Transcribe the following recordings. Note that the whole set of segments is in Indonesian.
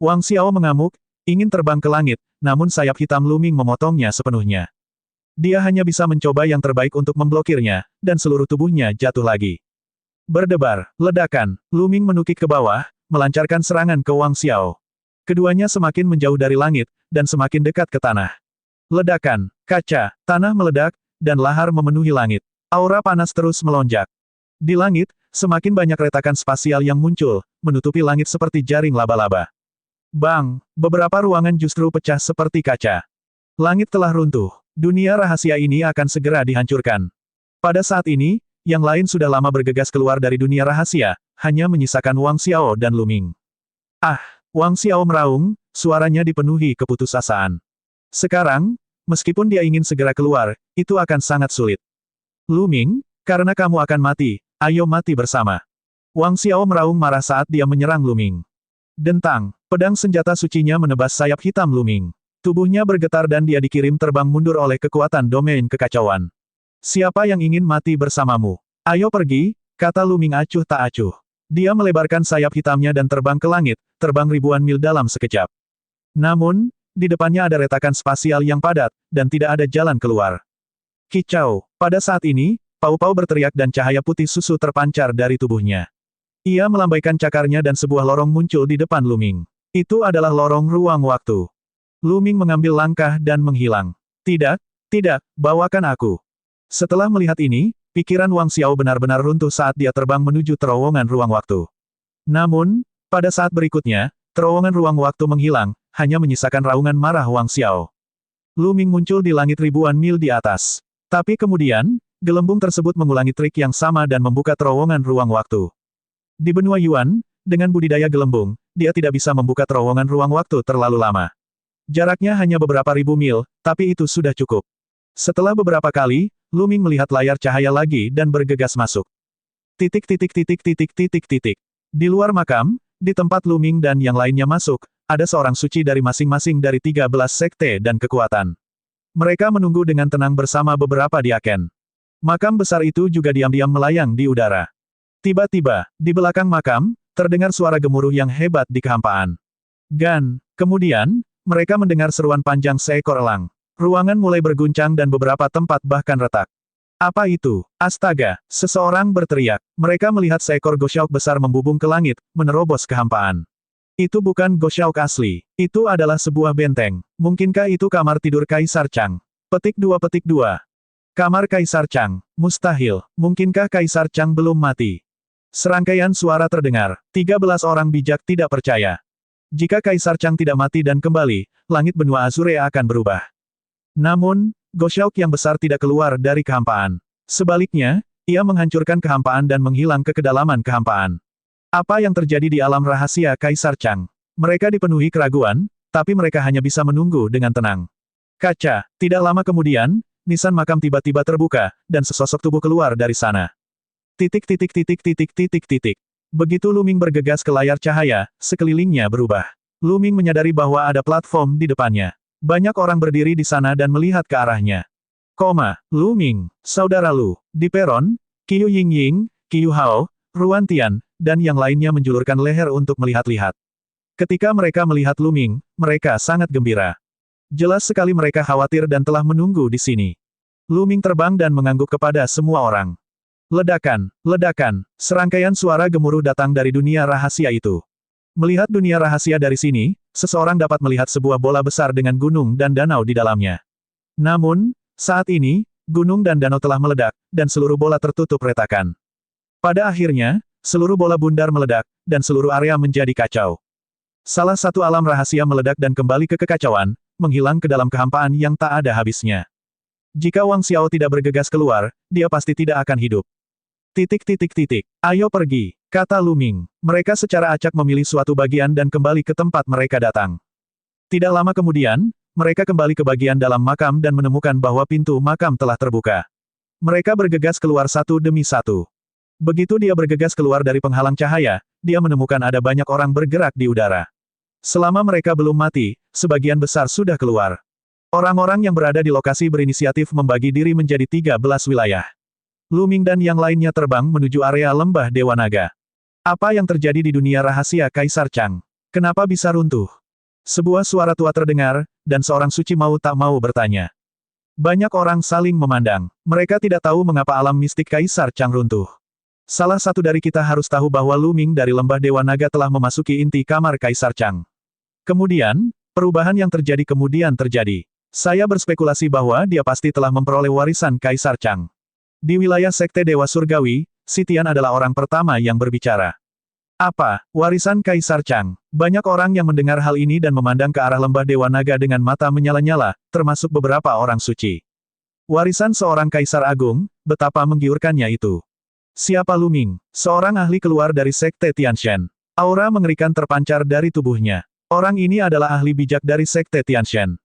Wang Xiao mengamuk, ingin terbang ke langit, namun sayap hitam Lu Ming memotongnya sepenuhnya. Dia hanya bisa mencoba yang terbaik untuk memblokirnya, dan seluruh tubuhnya jatuh lagi. Berdebar, ledakan, Lu Ming menukik ke bawah, melancarkan serangan ke Wang Xiao. Keduanya semakin menjauh dari langit, dan semakin dekat ke tanah. Ledakan, kaca, tanah meledak, dan lahar memenuhi langit. Aura panas terus melonjak. Di langit, semakin banyak retakan spasial yang muncul, menutupi langit seperti jaring laba-laba. Bang, beberapa ruangan justru pecah seperti kaca. Langit telah runtuh. Dunia rahasia ini akan segera dihancurkan. Pada saat ini, yang lain sudah lama bergegas keluar dari dunia rahasia, hanya menyisakan Wang Xiao dan Lu Ming. Ah, Wang Xiao meraung, suaranya dipenuhi keputusasaan. Sekarang, meskipun dia ingin segera keluar, itu akan sangat sulit. Lu Ming, karena kamu akan mati, ayo mati bersama. Wang Xiao meraung marah saat dia menyerang Lu Ming. Dentang, pedang senjata sucinya menebas sayap hitam Lu Ming. Tubuhnya bergetar dan dia dikirim terbang mundur oleh kekuatan domain kekacauan. Siapa yang ingin mati bersamamu? Ayo pergi, kata Lu Ming acuh tak acuh. Dia melebarkan sayap hitamnya dan terbang ke langit, terbang ribuan mil dalam sekejap. Namun, di depannya ada retakan spasial yang padat, dan tidak ada jalan keluar. Kicau, pada saat ini, Pau-Pau berteriak dan cahaya putih susu terpancar dari tubuhnya. Ia melambaikan cakarnya dan sebuah lorong muncul di depan Lu Ming. Itu adalah lorong ruang waktu. Lu Ming mengambil langkah dan menghilang. Tidak, tidak, bawakan aku. Setelah melihat ini, pikiran Wang Xiao benar-benar runtuh saat dia terbang menuju terowongan ruang waktu. Namun, pada saat berikutnya, terowongan ruang waktu menghilang, hanya menyisakan raungan marah Wang Xiao. Lu Ming muncul di langit ribuan mil di atas. Tapi kemudian, gelembung tersebut mengulangi trik yang sama dan membuka terowongan ruang waktu. Di benua Yuan, dengan budidaya gelembung, dia tidak bisa membuka terowongan ruang waktu terlalu lama. Jaraknya hanya beberapa ribu mil, tapi itu sudah cukup. Setelah beberapa kali, Lu Ming melihat layar cahaya lagi dan bergegas masuk. Titik. Di luar makam, di tempat Lu Ming dan yang lainnya masuk, ada seorang suci dari masing-masing dari 13 sekte dan kekuatan. Mereka menunggu dengan tenang bersama beberapa diaken. Makam besar itu juga diam-diam melayang di udara. Tiba-tiba, di belakang makam, terdengar suara gemuruh yang hebat di kehampaan. Kemudian, mereka mendengar seruan panjang seekor elang. Ruangan mulai berguncang dan beberapa tempat bahkan retak. Apa itu? Astaga! Seseorang berteriak. Mereka melihat seekor Goshaok besar membubung ke langit, menerobos kehampaan. Itu bukan Goshaok asli. Itu adalah sebuah benteng. Mungkinkah itu kamar tidur Kaisar Chang? Petik 2. Kamar Kaisar Chang. Mustahil. Mungkinkah Kaisar Chang belum mati? Serangkaian suara terdengar. 13 orang bijak tidak percaya. Jika Kaisar Chang tidak mati dan kembali, langit benua Azure akan berubah. Namun, Goshaok yang besar tidak keluar dari kehampaan. Sebaliknya, ia menghancurkan kehampaan dan menghilang ke kedalaman kehampaan. Apa yang terjadi di alam rahasia Kaisar Chang? Mereka dipenuhi keraguan, tapi mereka hanya bisa menunggu dengan tenang. Kaca, tidak lama kemudian, nisan makam tiba-tiba terbuka, dan sesosok tubuh keluar dari sana. Begitu Lu Ming bergegas ke layar cahaya, sekelilingnya berubah. Lu Ming menyadari bahwa ada platform di depannya. Banyak orang berdiri di sana dan melihat ke arahnya. Lu Ming, saudara Lu, di peron, Qiu Yingying, Qiu Hao, Ruan Tian, dan yang lainnya menjulurkan leher untuk melihat-lihat. Ketika mereka melihat Lu Ming, mereka sangat gembira. Jelas sekali mereka khawatir dan telah menunggu di sini. Lu Ming terbang dan mengangguk kepada semua orang. Ledakan, serangkaian suara gemuruh datang dari dunia rahasia itu. Melihat dunia rahasia dari sini, seseorang dapat melihat sebuah bola besar dengan gunung dan danau di dalamnya. Namun, saat ini, gunung dan danau telah meledak, dan seluruh bola tertutup retakan. Pada akhirnya, seluruh bola bundar meledak, dan seluruh area menjadi kacau. Salah satu alam rahasia meledak dan kembali ke kekacauan, menghilang ke dalam kehampaan yang tak ada habisnya. Jika Wang Xiao tidak bergegas keluar, dia pasti tidak akan hidup. Ayo pergi, kata Lu Ming. Mereka secara acak memilih suatu bagian dan kembali ke tempat mereka datang. Tidak lama kemudian, mereka kembali ke bagian dalam makam dan menemukan bahwa pintu makam telah terbuka. Mereka bergegas keluar satu demi satu. Begitu dia bergegas keluar dari penghalang cahaya, dia menemukan ada banyak orang bergerak di udara. Selama mereka belum mati, sebagian besar sudah keluar. Orang-orang yang berada di lokasi berinisiatif membagi diri menjadi 13 wilayah. Lu Ming dan yang lainnya terbang menuju area lembah Dewa Naga. Apa yang terjadi di dunia rahasia Kaisar Chang? Kenapa bisa runtuh? Sebuah suara tua terdengar, dan seorang suci mau tak mau bertanya. Banyak orang saling memandang. Mereka tidak tahu mengapa alam mistik Kaisar Chang runtuh. Salah satu dari kita harus tahu bahwa Luming dari Lembah Dewa Naga telah memasuki inti kamar Kaisar Chang. Kemudian, perubahan yang terjadi kemudian terjadi. Saya berspekulasi bahwa dia pasti telah memperoleh warisan Kaisar Chang. Di wilayah Sekte Dewa Surgawi, Si Tian adalah orang pertama yang berbicara. Apa, warisan Kaisar Chang? Banyak orang yang mendengar hal ini dan memandang ke arah Lembah Dewa Naga dengan mata menyala-nyala, termasuk beberapa orang suci. Warisan seorang Kaisar Agung, betapa menggiurkannya itu. Siapa Luming? Seorang ahli keluar dari Sekte Tianshan. Aura mengerikan terpancar dari tubuhnya. Orang ini adalah ahli bijak dari Sekte Tianshan.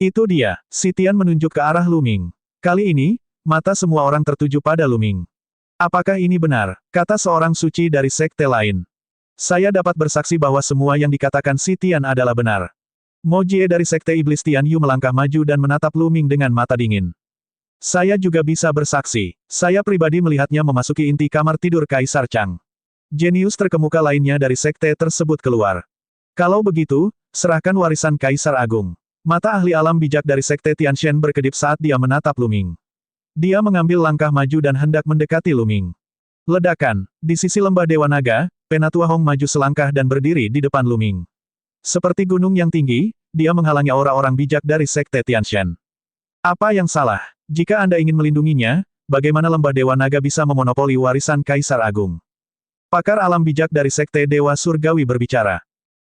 Itu dia, Si Tian menunjuk ke arah Luming. Kali ini, mata semua orang tertuju pada Luming. Apakah ini benar? Kata seorang suci dari sekte lain. Saya dapat bersaksi bahwa semua yang dikatakan Si Tian adalah benar. Mo Jie dari Sekte Iblis Tian Yu melangkah maju dan menatap Luming dengan mata dingin. Saya juga bisa bersaksi. Saya pribadi melihatnya memasuki inti kamar tidur Kaisar Chang. Jenius terkemuka lainnya dari sekte tersebut keluar. Kalau begitu, serahkan warisan Kaisar Agung. Mata ahli alam bijak dari Sekte Tianshan berkedip saat dia menatap Luming. Dia mengambil langkah maju dan hendak mendekati Luming. Ledakan. Di sisi Lembah Dewa Naga, Penatua Hong maju selangkah dan berdiri di depan Luming. Seperti gunung yang tinggi, dia menghalangi aura orang bijak dari Sekte Tianshan. Apa yang salah? Jika Anda ingin melindunginya, bagaimana Lembah Dewa Naga bisa memonopoli warisan Kaisar Agung? Pakar alam bijak dari Sekte Dewa Surgawi berbicara.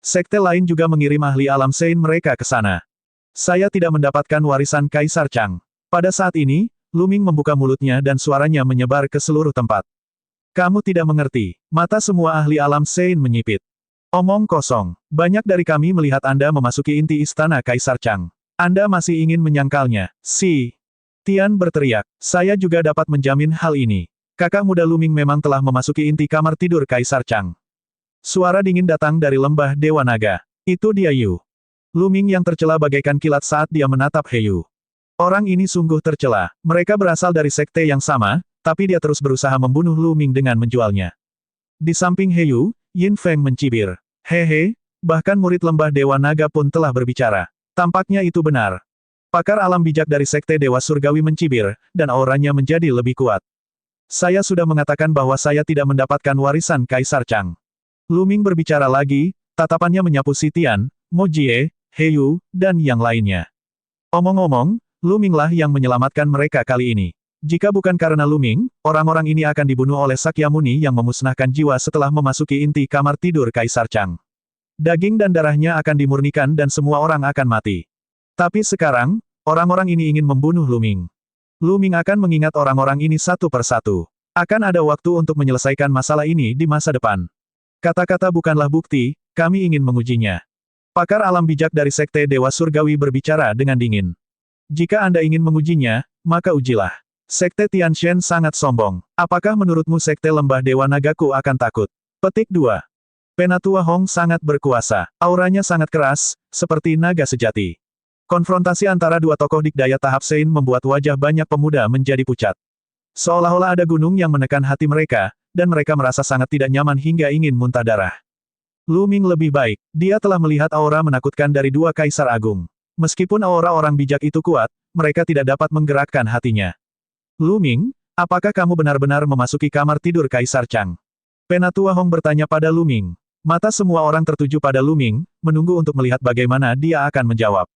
Sekte lain juga mengirim ahli alam Sein mereka ke sana. Saya tidak mendapatkan warisan Kaisar Chang. Pada saat ini, Luming membuka mulutnya dan suaranya menyebar ke seluruh tempat. Kamu tidak mengerti. Mata semua ahli alam Sein menyipit. Omong kosong. Banyak dari kami melihat Anda memasuki inti istana Kaisar Chang. Anda masih ingin menyangkalnya. Si Tian berteriak. Saya juga dapat menjamin hal ini. Kakak muda Luming memang telah memasuki inti kamar tidur Kaisar Chang. Suara dingin datang dari Lembah Dewa Naga. Itu dia Yu. Luming yang tercela bagaikan kilat saat dia menatap He Yu. Orang ini sungguh tercela. Mereka berasal dari sekte yang sama, tapi dia terus berusaha membunuh Luming dengan menjualnya. Di samping He Yu, Yin Feng mencibir. Hehe, bahkan murid Lembah Dewa Naga pun telah berbicara. Tampaknya itu benar. Pakar alam bijak dari Sekte Dewa Surgawi mencibir, dan auranya menjadi lebih kuat. Saya sudah mengatakan bahwa saya tidak mendapatkan warisan Kaisar Chang. Luming berbicara lagi, tatapannya menyapu Si Tian, Mo Jie, He Yu, dan yang lainnya. Omong-omong, Luminglah yang menyelamatkan mereka kali ini. Jika bukan karena Luming, orang-orang ini akan dibunuh oleh Sakyamuni yang memusnahkan jiwa setelah memasuki inti kamar tidur Kaisar Chang. Daging dan darahnya akan dimurnikan dan semua orang akan mati. Tapi sekarang, orang-orang ini ingin membunuh Luming. Luming akan mengingat orang-orang ini satu persatu. Akan ada waktu untuk menyelesaikan masalah ini di masa depan. Kata-kata bukanlah bukti, kami ingin mengujinya. Pakar alam bijak dari Sekte Dewa Surgawi berbicara dengan dingin. Jika Anda ingin mengujinya, maka ujilah. Sekte Tianshan sangat sombong. Apakah menurutmu Sekte Lembah Dewa Nagaku akan takut? Petik 2. Penatua Hong sangat berkuasa. Auranya sangat keras, seperti naga sejati. Konfrontasi antara dua tokoh dikdaya tahap Sein membuat wajah banyak pemuda menjadi pucat. Seolah-olah ada gunung yang menekan hati mereka, dan mereka merasa sangat tidak nyaman hingga ingin muntah darah. Luming lebih baik. Dia telah melihat aura menakutkan dari dua Kaisar Agung. Meskipun aura orang bijak itu kuat, mereka tidak dapat menggerakkan hatinya. Luming, apakah kamu benar-benar memasuki kamar tidur Kaisar Chang? Penatua Hong bertanya pada Luming. Mata semua orang tertuju pada Luming, menunggu untuk melihat bagaimana dia akan menjawab.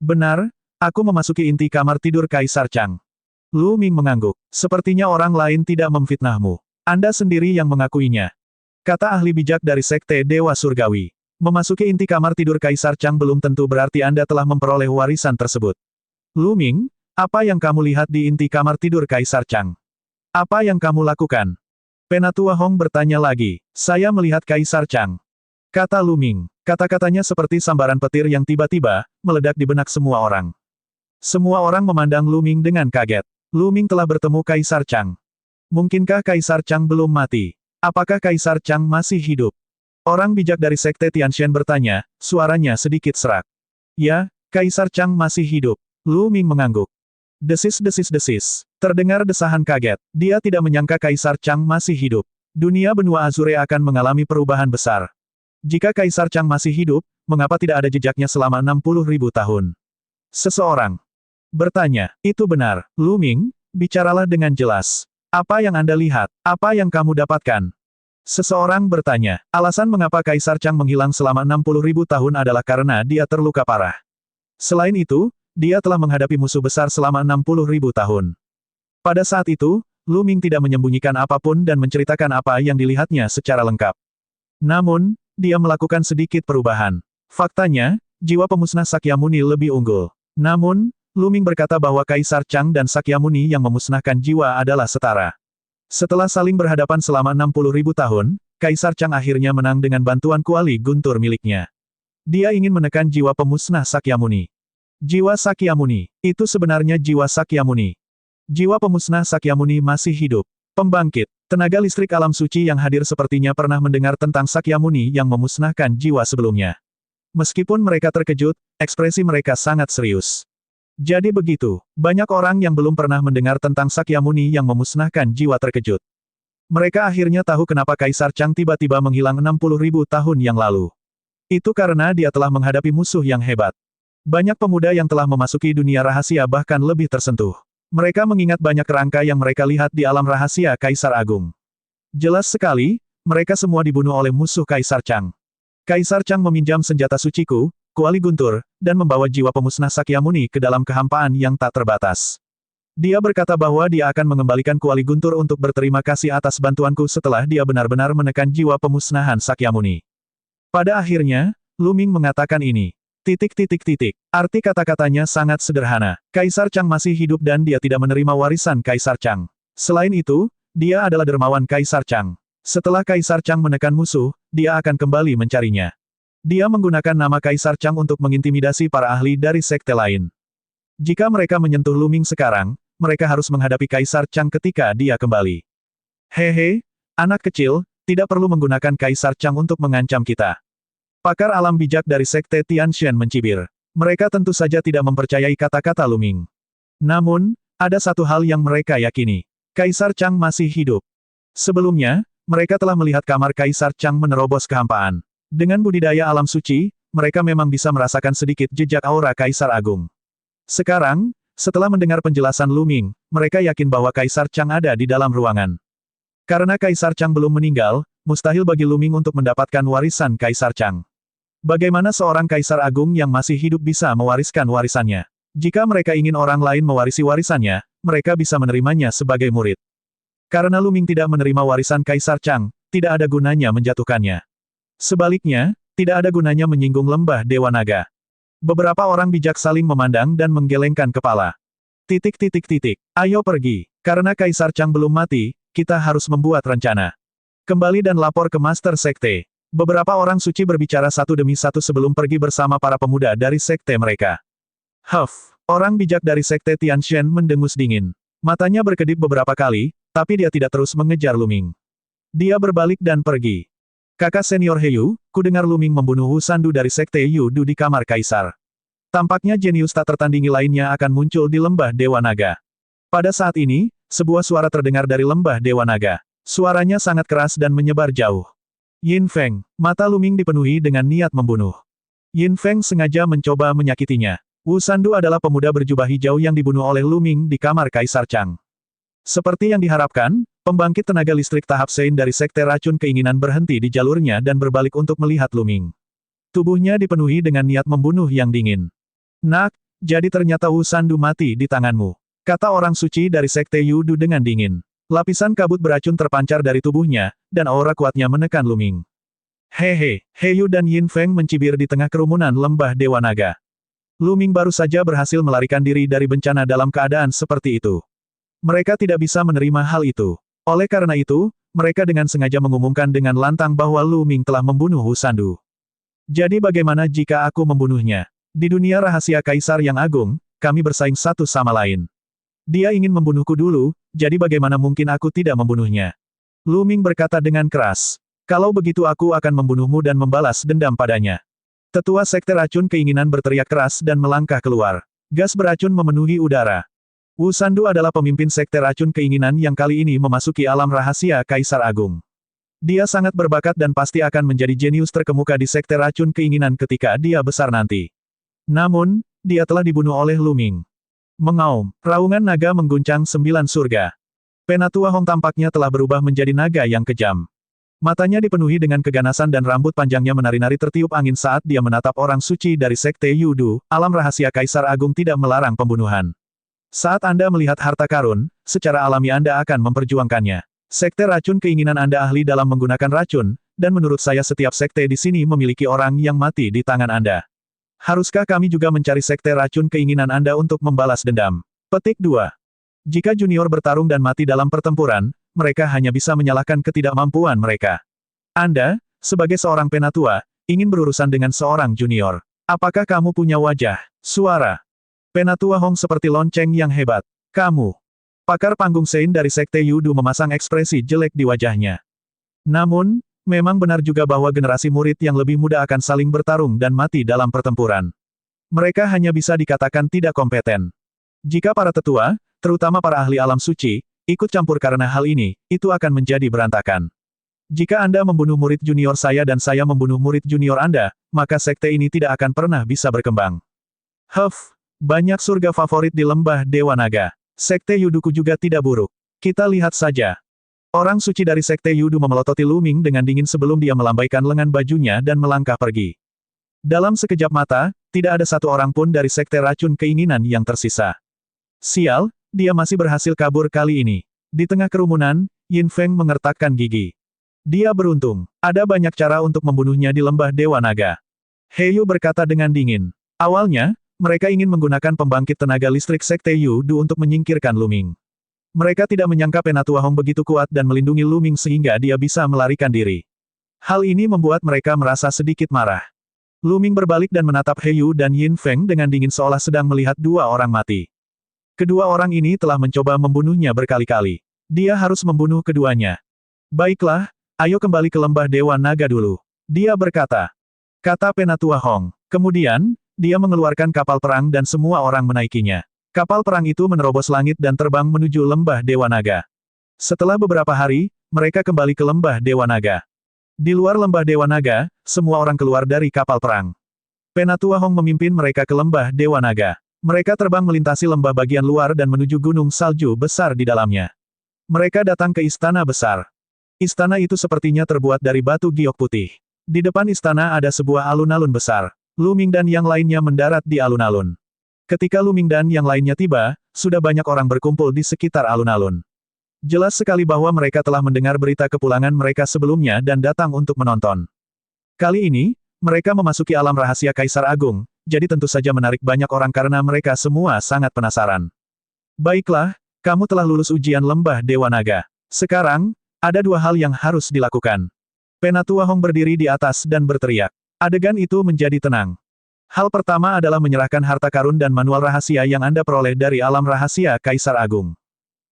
Benar, aku memasuki inti kamar tidur Kaisar Chang. Luming mengangguk. Sepertinya orang lain tidak memfitnahmu. Anda sendiri yang mengakuinya. Kata ahli bijak dari Sekte Dewa Surgawi. Memasuki inti kamar tidur Kaisar Chang belum tentu berarti Anda telah memperoleh warisan tersebut. Luming, apa yang kamu lihat di inti kamar tidur Kaisar Chang? Apa yang kamu lakukan? Penatua Hong bertanya lagi. Saya melihat Kaisar Chang. Kata Luming. Kata-katanya seperti sambaran petir yang tiba-tiba, meledak di benak semua orang. Semua orang memandang Luming dengan kaget. Luming telah bertemu Kaisar Chang. Mungkinkah Kaisar Chang belum mati? Apakah Kaisar Chang masih hidup? Orang bijak dari Sekte Tianshan bertanya, suaranya sedikit serak. Ya, Kaisar Chang masih hidup. Luming mengangguk. Desis-desis-desis. Terdengar desahan kaget. Dia tidak menyangka Kaisar Chang masih hidup. Dunia benua Azure akan mengalami perubahan besar. Jika Kaisar Chang masih hidup, mengapa tidak ada jejaknya selama 60.000 tahun? Seseorang bertanya, itu benar, Lu Ming, bicaralah dengan jelas. Apa yang Anda lihat? Apa yang kamu dapatkan? Seseorang bertanya, alasan mengapa Kaisar Chang menghilang selama 60.000 tahun adalah karena dia terluka parah. Selain itu, dia telah menghadapi musuh besar selama 60.000 tahun. Pada saat itu, Lu Ming tidak menyembunyikan apapun dan menceritakan apa yang dilihatnya secara lengkap. Namun, dia melakukan sedikit perubahan. Faktanya, jiwa pemusnah Sakyamuni lebih unggul. Namun, Lu Ming berkata bahwa Kaisar Chang dan Sakyamuni yang memusnahkan jiwa adalah setara. Setelah saling berhadapan selama 60.000 tahun, Kaisar Chang akhirnya menang dengan bantuan kuali guntur miliknya. Dia ingin menekan jiwa pemusnah Sakyamuni. Jiwa Sakyamuni, itu sebenarnya jiwa Sakyamuni. Jiwa pemusnah Sakyamuni masih hidup. Pembangkit, tenaga listrik alam suci yang hadir sepertinya pernah mendengar tentang Sakyamuni yang memusnahkan jiwa sebelumnya. Meskipun mereka terkejut, ekspresi mereka sangat serius. Jadi begitu, banyak orang yang belum pernah mendengar tentang Sakyamuni yang memusnahkan jiwa terkejut. Mereka akhirnya tahu kenapa Kaisar Chang tiba-tiba menghilang 60.000 tahun yang lalu. Itu karena dia telah menghadapi musuh yang hebat. Banyak pemuda yang telah memasuki dunia rahasia bahkan lebih tersentuh. Mereka mengingat banyak kerangka yang mereka lihat di alam rahasia Kaisar Agung. Jelas sekali, mereka semua dibunuh oleh musuh Kaisar Chang. Kaisar Chang meminjam senjata suciku, kuali guntur, dan membawa jiwa pemusnah Sakyamuni ke dalam kehampaan yang tak terbatas. Dia berkata bahwa dia akan mengembalikan kuali guntur untuk berterima kasih atas bantuanku setelah dia benar-benar menekan jiwa pemusnahan Sakyamuni. Pada akhirnya, Lu Ming mengatakan ini. Arti kata-katanya sangat sederhana. Kaisar Chang masih hidup dan dia tidak menerima warisan Kaisar Chang. Selain itu, dia adalah dermawan Kaisar Chang. Setelah Kaisar Chang menekan musuh, dia akan kembali mencarinya. Dia menggunakan nama Kaisar Chang untuk mengintimidasi para ahli dari sekte lain. Jika mereka menyentuh Lu Ming sekarang, mereka harus menghadapi Kaisar Chang ketika dia kembali. Hehe, anak kecil, tidak perlu menggunakan Kaisar Chang untuk mengancam kita. Pakar alam bijak dari Sekte Tianshan mencibir. Mereka tentu saja tidak mempercayai kata-kata Lu Ming. Namun, ada satu hal yang mereka yakini. Kaisar Chang masih hidup. Sebelumnya, mereka telah melihat kamar Kaisar Chang menerobos kehampaan. Dengan budidaya alam suci, mereka memang bisa merasakan sedikit jejak aura Kaisar Agung. Sekarang, setelah mendengar penjelasan Lu Ming, mereka yakin bahwa Kaisar Chang ada di dalam ruangan. Karena Kaisar Chang belum meninggal, mustahil bagi Lu Ming untuk mendapatkan warisan Kaisar Chang. Bagaimana seorang Kaisar Agung yang masih hidup bisa mewariskan warisannya? Jika mereka ingin orang lain mewarisi warisannya, mereka bisa menerimanya sebagai murid. Karena Lu Ming tidak menerima warisan Kaisar Chang, tidak ada gunanya menjatuhkannya. Sebaliknya, tidak ada gunanya menyinggung lembah Dewa Naga. Beberapa orang bijak saling memandang dan menggelengkan kepala. Ayo pergi. Karena Kaisar Chang belum mati, kita harus membuat rencana. Kembali dan lapor ke Master Sekte. Beberapa orang suci berbicara satu demi satu sebelum pergi bersama para pemuda dari sekte mereka. Orang bijak dari Sekte Tianshan mendengus dingin. Matanya berkedip beberapa kali, tapi dia tidak terus mengejar Lu Ming. Dia berbalik dan pergi. Kakak senior Heyu, ku dengar Lu Ming membunuh Wu Sandu dari Sekte Yu Du di kamar Kaisar. Tampaknya jenius tak tertandingi lainnya akan muncul di lembah Dewa Naga. Pada saat ini, sebuah suara terdengar dari lembah Dewa Naga. Suaranya sangat keras dan menyebar jauh. Yin Feng, mata Lu Ming dipenuhi dengan niat membunuh. Yin Feng sengaja mencoba menyakitinya. Wu Sandu adalah pemuda berjubah hijau yang dibunuh oleh Lu Ming di kamar Kaisar Chang. Seperti yang diharapkan, pembangkit tenaga listrik tahap Sein dari Sekte Racun Keinginan berhenti di jalurnya dan berbalik untuk melihat Lu Ming. Tubuhnya dipenuhi dengan niat membunuh yang dingin. Nak, jadi ternyata Wu Sandu mati di tanganmu. Kata orang suci dari Sekte Yu Du dengan dingin. Lapisan kabut beracun terpancar dari tubuhnya, dan aura kuatnya menekan Lu Ming. Hehe, Heyu dan Yin Feng mencibir di tengah kerumunan lembah Dewa Naga. Lu Ming baru saja berhasil melarikan diri dari bencana dalam keadaan seperti itu. Mereka tidak bisa menerima hal itu. Oleh karena itu, mereka dengan sengaja mengumumkan dengan lantang bahwa Lu Ming telah membunuh Wu Sandu. Jadi bagaimana jika aku membunuhnya? Di dunia rahasia Kaisar yang agung, kami bersaing satu sama lain. Dia ingin membunuhku dulu, jadi bagaimana mungkin aku tidak membunuhnya? Lu Ming berkata dengan keras. Kalau begitu aku akan membunuhmu dan membalas dendam padanya. Tetua Sekte Racun Keinginan berteriak keras dan melangkah keluar. Gas beracun memenuhi udara. Wu Sandu adalah pemimpin Sekte Racun Keinginan yang kali ini memasuki alam rahasia Kaisar Agung. Dia sangat berbakat dan pasti akan menjadi jenius terkemuka di Sekte Racun Keinginan ketika dia besar nanti. Namun, dia telah dibunuh oleh Lu Ming. Mengaum, raungan naga mengguncang 9 surga. Penatua Hong tampaknya telah berubah menjadi naga yang kejam. Matanya dipenuhi dengan keganasan dan rambut panjangnya menari-nari tertiup angin saat dia menatap orang suci dari Sekte Yudu. Alam rahasia Kaisar Agung tidak melarang pembunuhan. Saat Anda melihat harta karun, secara alami Anda akan memperjuangkannya. Sekte Racun Keinginan Anda ahli dalam menggunakan racun, dan menurut saya setiap sekte di sini memiliki orang yang mati di tangan Anda. Haruskah kami juga mencari Sekte Racun Keinginan Anda untuk membalas dendam? Petik 2. Jika junior bertarung dan mati dalam pertempuran, mereka hanya bisa menyalahkan ketidakmampuan mereka. Anda, sebagai seorang penatua, ingin berurusan dengan seorang junior. Apakah kamu punya wajah, suara? Penatua Hong seperti lonceng yang hebat. Kamu. Pakar panggung Sein dari Sekte Yudu memasang ekspresi jelek di wajahnya. Namun, memang benar juga bahwa generasi murid yang lebih muda akan saling bertarung dan mati dalam pertempuran. Mereka hanya bisa dikatakan tidak kompeten. Jika para tetua, terutama para ahli alam suci, ikut campur karena hal ini, itu akan menjadi berantakan. Jika Anda membunuh murid junior saya dan saya membunuh murid junior Anda, maka sekte ini tidak akan pernah bisa berkembang. Banyak surga favorit di lembah Dewa Naga. Sekte Yuduku juga tidak buruk. Kita lihat saja. Orang suci dari Sekte Yudu memelototi Lu Ming dengan dingin sebelum dia melambaikan lengan bajunya dan melangkah pergi. Dalam sekejap mata, tidak ada satu orang pun dari Sekte Racun Keinginan yang tersisa. Sial, dia masih berhasil kabur kali ini. Di tengah kerumunan, Yin Feng mengertakkan gigi. Dia beruntung. Ada banyak cara untuk membunuhnya di lembah Dewa Naga. He Yu berkata dengan dingin. Awalnya, mereka ingin menggunakan pembangkit tenaga listrik Sekte Yudu untuk menyingkirkan Lu Ming. Mereka tidak menyangka Penatua Hong begitu kuat dan melindungi Lu Ming sehingga dia bisa melarikan diri. Hal ini membuat mereka merasa sedikit marah. Lu Ming berbalik dan menatap He Yu dan Yin Feng dengan dingin seolah sedang melihat dua orang mati. Kedua orang ini telah mencoba membunuhnya berkali-kali. Dia harus membunuh keduanya. Baiklah, ayo kembali ke lembah Dewa Naga dulu. Dia berkata. Kata Penatua Hong. Kemudian, dia mengeluarkan kapal perang dan semua orang menaikinya. Kapal perang itu menerobos langit dan terbang menuju lembah Dewa Naga. Setelah beberapa hari, mereka kembali ke lembah Dewa Naga. Di luar lembah Dewa Naga, semua orang keluar dari kapal perang. Penatua Hong memimpin mereka ke lembah Dewa Naga. Mereka terbang melintasi lembah bagian luar dan menuju gunung salju besar di dalamnya. Mereka datang ke istana besar. Istana itu sepertinya terbuat dari batu giok putih. Di depan istana ada sebuah alun-alun besar. Lu Ming dan yang lainnya mendarat di alun-alun. Ketika Lu Ming dan yang lainnya tiba, sudah banyak orang berkumpul di sekitar alun-alun. Jelas sekali bahwa mereka telah mendengar berita kepulangan mereka sebelumnya dan datang untuk menonton. Kali ini, mereka memasuki alam rahasia Kaisar Agung, jadi tentu saja menarik banyak orang karena mereka semua sangat penasaran. Baiklah, kamu telah lulus ujian lembah Dewa Naga. Sekarang, ada dua hal yang harus dilakukan. Penatua Hong berdiri di atas dan berteriak. Adegan itu menjadi tenang. Hal pertama adalah menyerahkan harta karun dan manual rahasia yang Anda peroleh dari alam rahasia Kaisar Agung.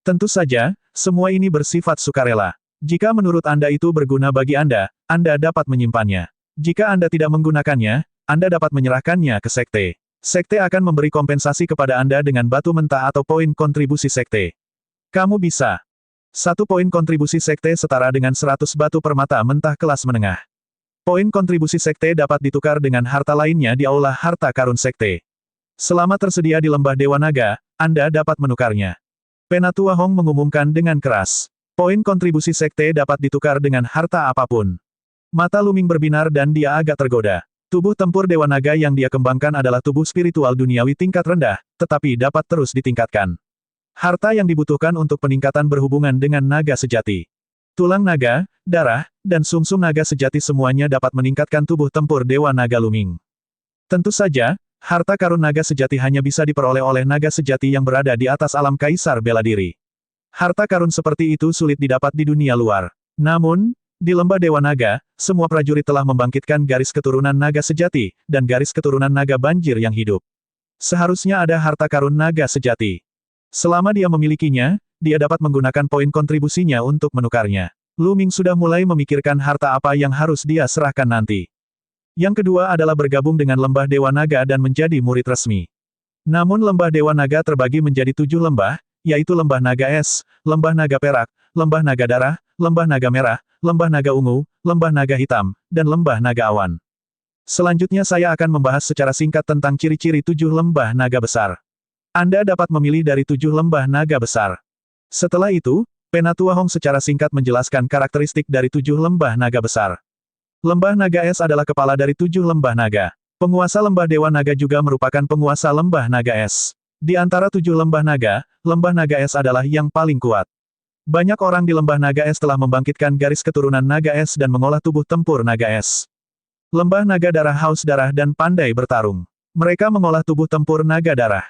Tentu saja, semua ini bersifat sukarela. Jika menurut Anda itu berguna bagi Anda dapat menyimpannya. Jika Anda tidak menggunakannya, Anda dapat menyerahkannya ke sekte. Sekte akan memberi kompensasi kepada Anda dengan batu mentah atau poin kontribusi sekte. Kamu bisa. 1 poin kontribusi sekte setara dengan 100 batu permata mentah kelas menengah. Poin kontribusi sekte dapat ditukar dengan harta lainnya di aula harta karun sekte. Selama tersedia di lembah Dewa Naga, Anda dapat menukarnya. Penatua Hong mengumumkan dengan keras. Poin kontribusi sekte dapat ditukar dengan harta apapun. Mata Lu Ming berbinar dan dia agak tergoda. Tubuh tempur Dewa Naga yang dia kembangkan adalah tubuh spiritual duniawi tingkat rendah, tetapi dapat terus ditingkatkan. Harta yang dibutuhkan untuk peningkatan berhubungan dengan naga sejati. Tulang naga, darah, dan sumsum naga sejati semuanya dapat meningkatkan tubuh tempur Dewa Naga Lu Ming. Tentu saja, harta karun naga sejati hanya bisa diperoleh oleh naga sejati yang berada di atas alam kaisar bela diri. Harta karun seperti itu sulit didapat di dunia luar. Namun, di lembah Dewa Naga, semua prajurit telah membangkitkan garis keturunan naga sejati, dan garis keturunan naga banjir yang hidup. Seharusnya ada harta karun naga sejati. Selama dia memilikinya, dia dapat menggunakan poin kontribusinya untuk menukarnya. Lu Ming sudah mulai memikirkan harta apa yang harus dia serahkan nanti. Yang kedua adalah bergabung dengan lembah Dewa Naga dan menjadi murid resmi. Namun lembah Dewa Naga terbagi menjadi 7 lembah, yaitu lembah naga es, lembah naga perak, lembah naga darah, lembah naga merah, lembah naga ungu, lembah naga hitam, dan lembah naga awan. Selanjutnya saya akan membahas secara singkat tentang ciri-ciri 7 lembah naga besar. Anda dapat memilih dari 7 lembah naga besar. Setelah itu, Penatua Hong secara singkat menjelaskan karakteristik dari 7 lembah naga besar. Lembah naga es adalah kepala dari 7 lembah naga. Penguasa lembah Dewa Naga juga merupakan penguasa lembah naga es. Di antara 7 lembah naga es adalah yang paling kuat. Banyak orang di lembah naga es telah membangkitkan garis keturunan naga es dan mengolah tubuh tempur naga es. Lembah naga darah haus darah dan pandai bertarung. Mereka mengolah tubuh tempur naga darah.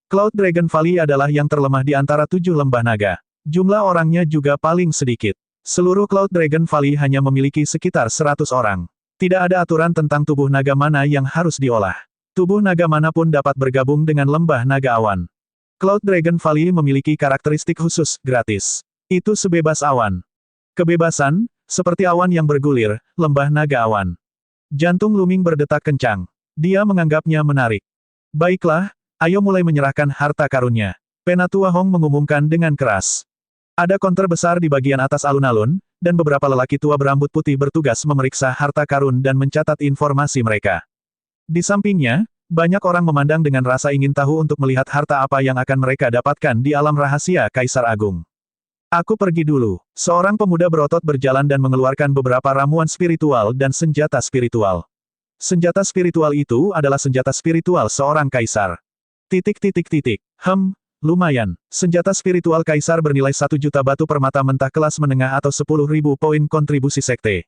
Cloud Dragon Valley adalah yang terlemah di antara 7 lembah naga. Jumlah orangnya juga paling sedikit. Seluruh Cloud Dragon Valley hanya memiliki sekitar 100 orang. Tidak ada aturan tentang tubuh naga mana yang harus diolah. Tubuh naga manapun dapat bergabung dengan lembah naga awan. Cloud Dragon Valley memiliki karakteristik khusus, gratis. Itu sebebas awan. Kebebasan, seperti awan yang bergulir, lembah naga awan. Jantung Luming berdetak kencang. Dia menganggapnya menarik. Baiklah, ayo mulai menyerahkan harta karunnya. Penatua Hong mengumumkan dengan keras. Ada konter besar di bagian atas alun-alun, dan beberapa lelaki tua berambut putih bertugas memeriksa harta karun dan mencatat informasi mereka. Di sampingnya, banyak orang memandang dengan rasa ingin tahu untuk melihat harta apa yang akan mereka dapatkan di alam rahasia Kaisar Agung. Aku pergi dulu. Seorang pemuda berotot berjalan dan mengeluarkan beberapa ramuan spiritual dan senjata spiritual. Senjata spiritual itu adalah senjata spiritual seorang kaisar. Lumayan. Senjata spiritual kaisar bernilai 1 juta batu permata mentah kelas menengah atau 10.000 poin kontribusi sekte.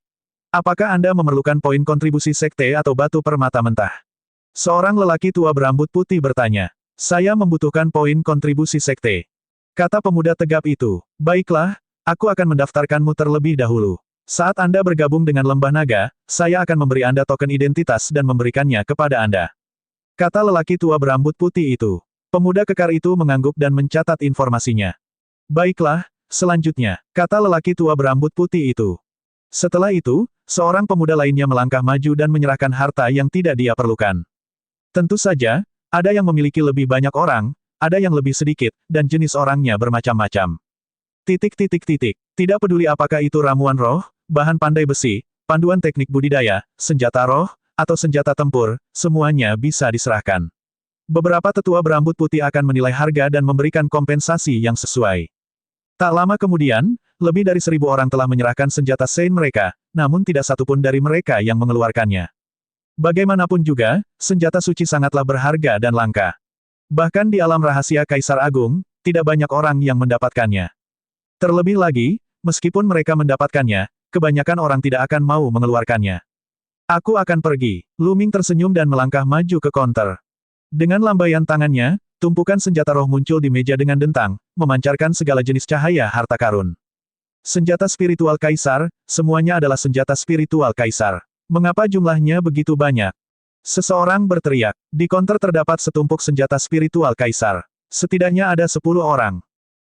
Apakah Anda memerlukan poin kontribusi sekte atau batu permata mentah? Seorang lelaki tua berambut putih bertanya. Saya membutuhkan poin kontribusi sekte. Kata pemuda tegap itu. Baiklah, aku akan mendaftarkanmu terlebih dahulu. Saat Anda bergabung dengan lembah naga, saya akan memberi Anda token identitas dan memberikannya kepada Anda. Kata lelaki tua berambut putih itu. Pemuda kekar itu mengangguk dan mencatat informasinya. Baiklah, selanjutnya, kata lelaki tua berambut putih itu. Setelah itu, seorang pemuda lainnya melangkah maju dan menyerahkan harta yang tidak dia perlukan. Tentu saja, ada yang memiliki lebih banyak orang, ada yang lebih sedikit, dan jenis orangnya bermacam-macam. Tidak peduli apakah itu ramuan roh, bahan pandai besi, panduan teknik budidaya, senjata roh, atau senjata tempur, semuanya bisa diserahkan. Beberapa tetua berambut putih akan menilai harga dan memberikan kompensasi yang sesuai. Tak lama kemudian, lebih dari 1.000 orang telah menyerahkan senjata Sein mereka, namun tidak satupun dari mereka yang mengeluarkannya. Bagaimanapun juga, senjata suci sangatlah berharga dan langka. Bahkan di alam rahasia Kaisar Agung, tidak banyak orang yang mendapatkannya. Terlebih lagi, meskipun mereka mendapatkannya, kebanyakan orang tidak akan mau mengeluarkannya. Aku akan pergi. Luming tersenyum dan melangkah maju ke konter. Dengan lambaian tangannya, tumpukan senjata roh muncul di meja dengan dentang, memancarkan segala jenis cahaya harta karun. Senjata spiritual kaisar, semuanya adalah senjata spiritual kaisar. Mengapa jumlahnya begitu banyak? Seseorang berteriak. Di konter terdapat setumpuk senjata spiritual kaisar. Setidaknya ada 10 orang.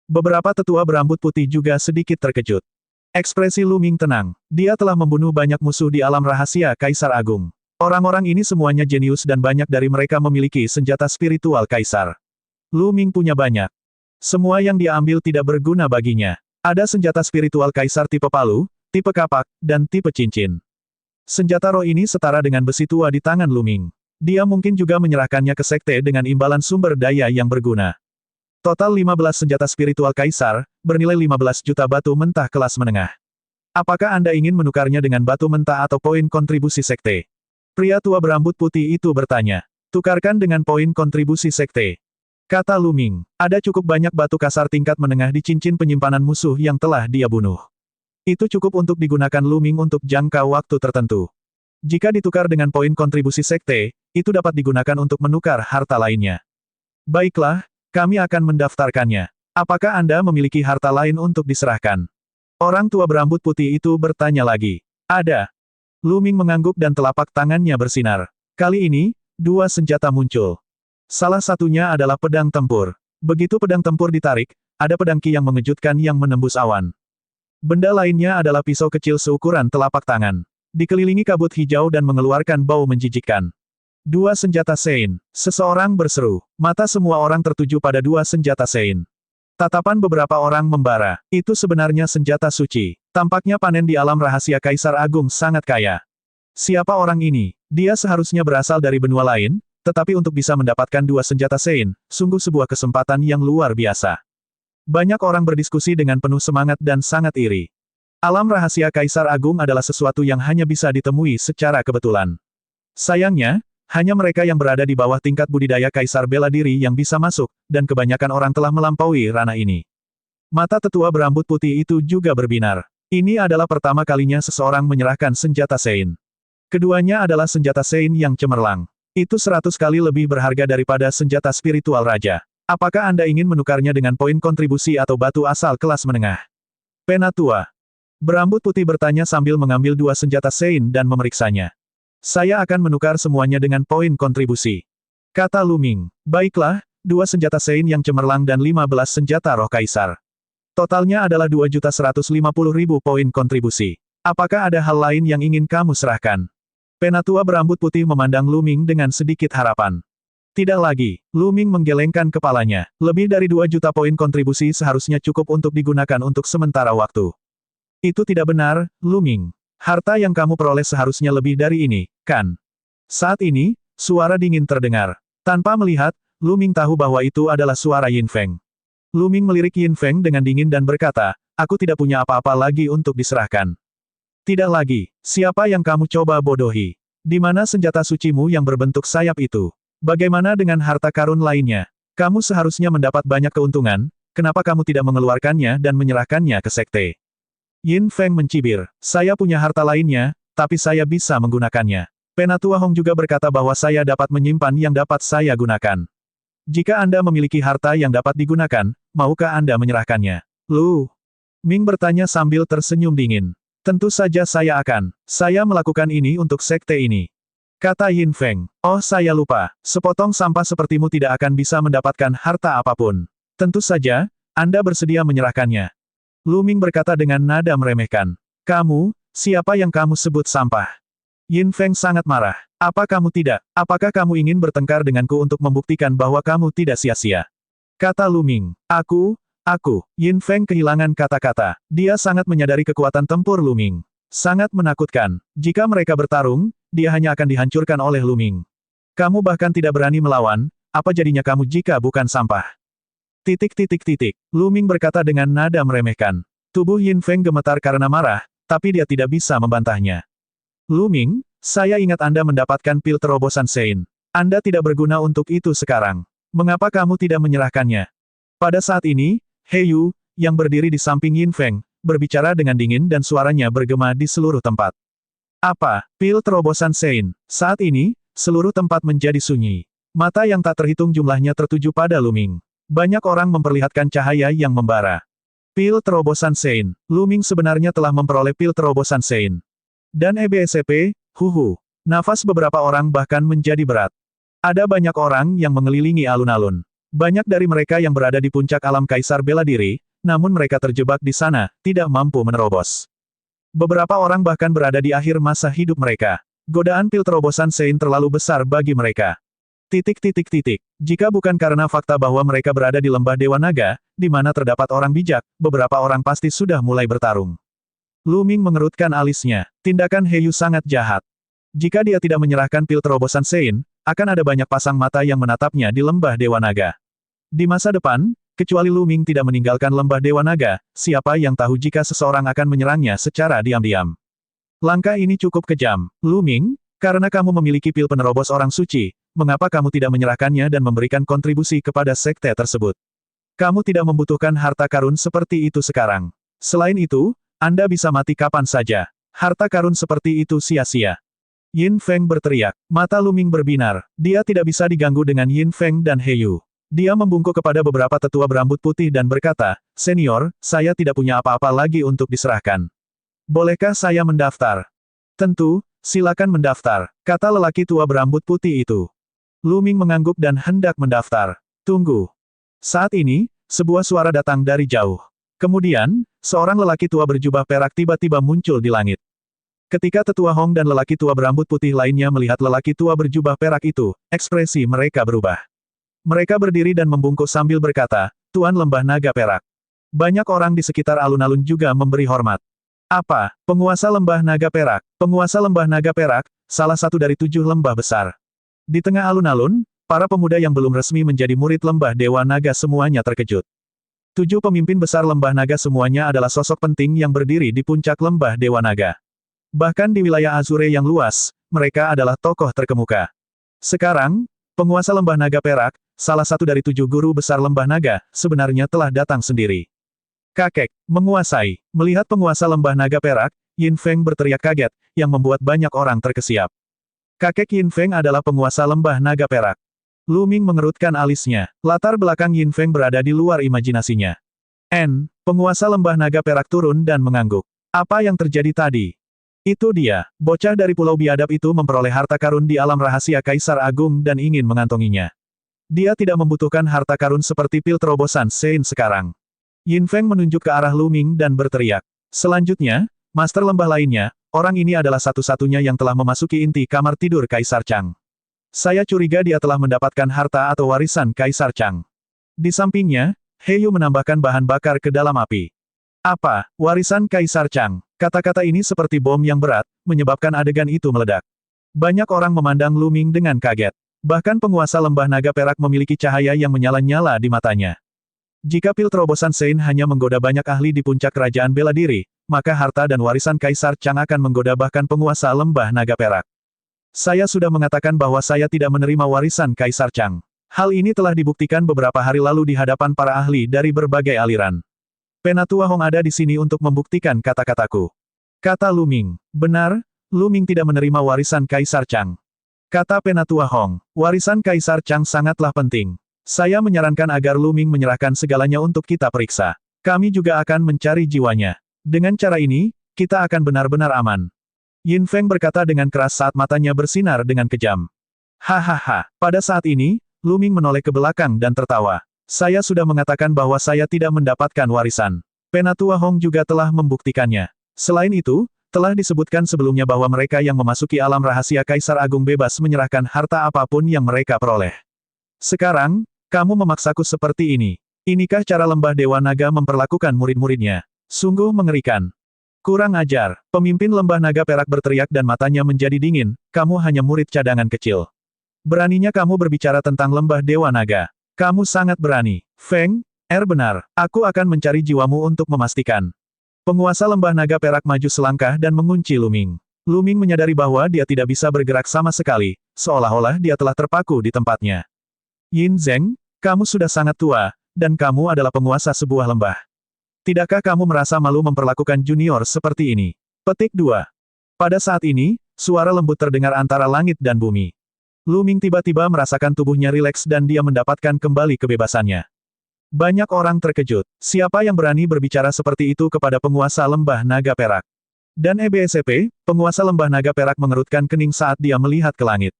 Beberapa tetua berambut putih juga sedikit terkejut. Ekspresi Luming tenang. Dia telah membunuh banyak musuh di alam rahasia Kaisar Agung. Orang-orang ini semuanya jenius dan banyak dari mereka memiliki senjata spiritual kaisar. Luming punya banyak. Semua yang dia ambil tidak berguna baginya. Ada senjata spiritual kaisar tipe palu, tipe kapak, dan tipe cincin. Senjata roh ini setara dengan besi tua di tangan Luming. Dia mungkin juga menyerahkannya ke sekte dengan imbalan sumber daya yang berguna. Total 15 senjata spiritual kaisar, bernilai 15 juta batu mentah kelas menengah. Apakah Anda ingin menukarnya dengan batu mentah atau poin kontribusi sekte? Pria tua berambut putih itu bertanya. Tukarkan dengan poin kontribusi sekte. Kata Luming. Ada cukup banyak batu kasar tingkat menengah di cincin penyimpanan musuh yang telah dia bunuh. Itu cukup untuk digunakan Luming untuk jangka waktu tertentu. Jika ditukar dengan poin kontribusi sekte, itu dapat digunakan untuk menukar harta lainnya. Baiklah, kami akan mendaftarkannya. Apakah Anda memiliki harta lain untuk diserahkan? Orang tua berambut putih itu bertanya lagi. Ada. Luming mengangguk dan telapak tangannya bersinar. Kali ini, 2 senjata muncul. Salah satunya adalah pedang tempur. Begitu pedang tempur ditarik, ada pedang ki yang mengejutkan yang menembus awan. Benda lainnya adalah pisau kecil seukuran telapak tangan. Dikelilingi kabut hijau dan mengeluarkan bau menjijikkan. 2 senjata Sein. Seseorang berseru. Mata semua orang tertuju pada 2 senjata Sein. Tatapan beberapa orang membara. Itu sebenarnya senjata suci. Tampaknya panen di alam rahasia Kaisar Agung sangat kaya. Siapa orang ini? Dia seharusnya berasal dari benua lain, tetapi untuk bisa mendapatkan dua senjata Sein, sungguh sebuah kesempatan yang luar biasa. Banyak orang berdiskusi dengan penuh semangat dan sangat iri. Alam rahasia Kaisar Agung adalah sesuatu yang hanya bisa ditemui secara kebetulan. Sayangnya, hanya mereka yang berada di bawah tingkat budidaya Kaisar bela diri yang bisa masuk, dan kebanyakan orang telah melampaui ranah ini. Mata tetua berambut putih itu juga berbinar. Ini adalah pertama kalinya seseorang menyerahkan senjata Sein. Keduanya adalah senjata Sein yang cemerlang. Itu 100 kali lebih berharga daripada senjata spiritual raja. Apakah Anda ingin menukarnya dengan poin kontribusi atau batu asal kelas menengah? Penatua berambut putih bertanya sambil mengambil dua senjata Sein dan memeriksanya. Saya akan menukar semuanya dengan poin kontribusi. Kata Lu Ming. Baiklah, dua senjata Sein yang cemerlang dan 15 senjata roh kaisar. Totalnya adalah 2.150.000 poin kontribusi. Apakah ada hal lain yang ingin kamu serahkan? Penatua berambut putih memandang Lu Ming dengan sedikit harapan. Tidak lagi. Lu Ming menggelengkan kepalanya. Lebih dari 2 juta poin kontribusi seharusnya cukup untuk digunakan untuk sementara waktu. Itu tidak benar, Lu Ming. Harta yang kamu peroleh seharusnya lebih dari ini, kan? Saat ini, suara dingin terdengar. Tanpa melihat, Lu Ming tahu bahwa itu adalah suara Yin Feng. Lu Ming melirik Yin Feng dengan dingin dan berkata, aku tidak punya apa-apa lagi untuk diserahkan. Tidak lagi. Siapa yang kamu coba bodohi? Di mana senjata sucimu yang berbentuk sayap itu? Bagaimana dengan harta karun lainnya? Kamu seharusnya mendapat banyak keuntungan, kenapa kamu tidak mengeluarkannya dan menyerahkannya ke sekte? Yin Feng mencibir. Saya punya harta lainnya, tapi saya bisa menggunakannya. Penatua Hong juga berkata bahwa saya dapat menyimpan yang dapat saya gunakan. Jika Anda memiliki harta yang dapat digunakan, maukah Anda menyerahkannya? Lu Ming bertanya sambil tersenyum dingin. Tentu saja saya akan. Saya melakukan ini untuk sekte ini. Kata Yin Feng. Oh saya lupa. Sepotong sampah sepertimu tidak akan bisa mendapatkan harta apapun. Tentu saja, Anda bersedia menyerahkannya. Lu Ming berkata dengan nada meremehkan. Kamu, siapa yang kamu sebut sampah? Yin Feng sangat marah. Apa kamu tidak? Apakah kamu ingin bertengkar denganku untuk membuktikan bahwa kamu tidak sia-sia? Kata Lu Ming. Aku. Yin Feng kehilangan kata-kata. Dia sangat menyadari kekuatan tempur Lu Ming. Sangat menakutkan. Jika mereka bertarung, dia hanya akan dihancurkan oleh Lu Ming. Kamu bahkan tidak berani melawan, apa jadinya kamu jika bukan sampah? Lu Ming berkata dengan nada meremehkan. Tubuh Yin Feng gemetar karena marah, tapi dia tidak bisa membantahnya. Lu Ming, saya ingat Anda mendapatkan pil terobosan Sein. Anda tidak berguna untuk itu sekarang. Mengapa kamu tidak menyerahkannya? Pada saat ini, He Yu, yang berdiri di samping Yin Feng, berbicara dengan dingin dan suaranya bergema di seluruh tempat. Apa? Pil terobosan Sein. Saat ini, seluruh tempat menjadi sunyi. Mata yang tak terhitung jumlahnya tertuju pada Lu Ming. Banyak orang memperlihatkan cahaya yang membara. Pil terobosan Sein. Lu Ming sebenarnya telah memperoleh pil terobosan Sein. Dan EBSCP, nafas beberapa orang bahkan menjadi berat. Ada banyak orang yang mengelilingi alun-alun. Banyak dari mereka yang berada di puncak alam Kaisar bela diri, namun mereka terjebak di sana, tidak mampu menerobos. Beberapa orang bahkan berada di akhir masa hidup mereka. Godaan pil terobosan Sein terlalu besar bagi mereka. Jika bukan karena fakta bahwa mereka berada di lembah Dewa Naga, di mana terdapat orang bijak, beberapa orang pasti sudah mulai bertarung. Lu Ming mengerutkan alisnya. Tindakan He Yu sangat jahat. Jika dia tidak menyerahkan pil terobosan Sein, akan ada banyak pasang mata yang menatapnya di lembah Dewa Naga. Di masa depan, kecuali Lu Ming tidak meninggalkan lembah Dewa Naga, siapa yang tahu jika seseorang akan menyerangnya secara diam-diam. Langkah ini cukup kejam. Lu Ming, karena kamu memiliki pil penerobos orang suci, mengapa kamu tidak menyerahkannya dan memberikan kontribusi kepada sekte tersebut? Kamu tidak membutuhkan harta karun seperti itu sekarang. Selain itu, Anda bisa mati kapan saja. Harta karun seperti itu sia-sia. Yin Feng berteriak. Mata Lu Ming berbinar. Dia tidak bisa diganggu dengan Yin Feng dan He Yu. Dia membungkuk kepada beberapa tetua berambut putih dan berkata, Senior, saya tidak punya apa-apa lagi untuk diserahkan. Bolehkah saya mendaftar? Tentu, silakan mendaftar, kata lelaki tua berambut putih itu. Lu Ming mengangguk dan hendak mendaftar. Tunggu. Saat ini, sebuah suara datang dari jauh. Kemudian, seorang lelaki tua berjubah perak tiba-tiba muncul di langit. Ketika tetua Hong dan lelaki tua berambut putih lainnya melihat lelaki tua berjubah perak itu, ekspresi mereka berubah. Mereka berdiri dan membungkuk sambil berkata, Tuan Lembah Naga Perak. Banyak orang di sekitar alun-alun juga memberi hormat. Apa? Penguasa Lembah Naga Perak. Penguasa Lembah Naga Perak, salah satu dari 7 lembah besar. Di tengah alun-alun, para pemuda yang belum resmi menjadi murid Lembah Dewa Naga semuanya terkejut. 7 pemimpin besar Lembah Naga semuanya adalah sosok penting yang berdiri di puncak Lembah Dewa Naga. Bahkan di wilayah Azure yang luas, mereka adalah tokoh terkemuka. Sekarang, penguasa Lembah Naga Perak, salah satu dari 7 guru besar Lembah Naga, sebenarnya telah datang sendiri. Kakek, menguasai. Melihat penguasa Lembah Naga Perak, Yin Feng berteriak kaget, yang membuat banyak orang terkesiap. Kakek Yin Feng adalah penguasa Lembah Naga Perak. Lu Ming mengerutkan alisnya. Latar belakang Yin Feng berada di luar imajinasinya. Penguasa Lembah Naga Perak turun dan mengangguk. Apa yang terjadi tadi? Itu dia, bocah dari Pulau Biadab itu memperoleh harta karun di alam rahasia Kaisar Agung dan ingin mengantonginya. Dia tidak membutuhkan harta karun seperti pil terobosan Sein sekarang. Yin Feng menunjuk ke arah Lu Ming dan berteriak. Selanjutnya, master lembah lainnya, orang ini adalah satu-satunya yang telah memasuki inti kamar tidur Kaisar Chang. Saya curiga dia telah mendapatkan harta atau warisan Kaisar Chang. Di sampingnya, He Yu menambahkan bahan bakar ke dalam api. Apa, warisan Kaisar Chang? Kata-kata ini seperti bom yang berat, menyebabkan adegan itu meledak. Banyak orang memandang Lu Ming dengan kaget. Bahkan penguasa Lembah Naga Perak memiliki cahaya yang menyala-nyala di matanya. Jika pil terobosan Sein hanya menggoda banyak ahli di puncak kerajaan bela diri, maka harta dan warisan Kaisar Chang akan menggoda bahkan penguasa Lembah Naga Perak. Saya sudah mengatakan bahwa saya tidak menerima warisan Kaisar Chang. Hal ini telah dibuktikan beberapa hari lalu di hadapan para ahli dari berbagai aliran. Penatua Hong ada di sini untuk membuktikan kata-kataku. Kata Lu Ming. Benar, Lu Ming tidak menerima warisan Kaisar Chang. Kata Penatua Hong, warisan Kaisar Chang sangatlah penting. Saya menyarankan agar Lu Ming menyerahkan segalanya untuk kita periksa. Kami juga akan mencari jiwanya. Dengan cara ini, kita akan benar-benar aman. Yin Feng berkata dengan keras saat matanya bersinar dengan kejam. Hahaha, pada saat ini, Lu Ming menoleh ke belakang dan tertawa. Saya sudah mengatakan bahwa saya tidak mendapatkan warisan. Penatua Hong juga telah membuktikannya. Selain itu, telah disebutkan sebelumnya bahwa mereka yang memasuki alam rahasia Kaisar Agung bebas menyerahkan harta apapun yang mereka peroleh. Sekarang, kamu memaksaku seperti ini. Inikah cara Lembah Dewa Naga memperlakukan murid-muridnya? Sungguh mengerikan. Kurang ajar. Pemimpin Lembah Naga Perak berteriak dan matanya menjadi dingin, kamu hanya murid cadangan kecil. Beraninya kamu berbicara tentang Lembah Dewa Naga. Kamu sangat berani. Feng, benar. Aku akan mencari jiwamu untuk memastikan. Penguasa Lembah Naga Perak maju selangkah dan mengunci Lu Ming. Lu Ming menyadari bahwa dia tidak bisa bergerak sama sekali, seolah-olah dia telah terpaku di tempatnya. Yin Zeng, kamu sudah sangat tua, dan kamu adalah penguasa sebuah lembah. Tidakkah kamu merasa malu memperlakukan junior seperti ini? Petik 2. Pada saat ini, suara lembut terdengar antara langit dan bumi. Lu Ming tiba-tiba merasakan tubuhnya rileks dan dia mendapatkan kembali kebebasannya. Banyak orang terkejut. Siapa yang berani berbicara seperti itu kepada penguasa Lembah Naga Perak? Dan EBSP, penguasa Lembah Naga Perak mengerutkan kening saat dia melihat ke langit.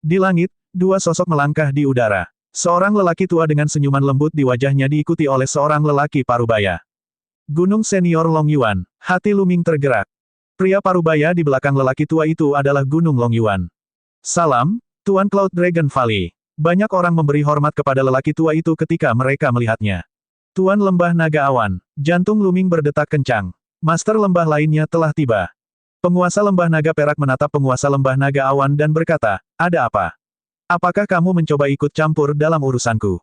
Di langit, 2 sosok melangkah di udara. Seorang lelaki tua dengan senyuman lembut di wajahnya diikuti oleh seorang lelaki parubaya. Gunung senior Long Yuan. Hati Lu Ming tergerak. Pria parubaya di belakang lelaki tua itu adalah Gunung Long Yuan. Salam, Tuan Cloud Dragon Valley. Banyak orang memberi hormat kepada lelaki tua itu ketika mereka melihatnya. Tuan Lembah Naga Awan. Jantung Lu Ming berdetak kencang. Master lembah lainnya telah tiba. Penguasa Lembah Naga Perak menatap penguasa Lembah Naga Awan dan berkata, ada apa? Apakah kamu mencoba ikut campur dalam urusanku?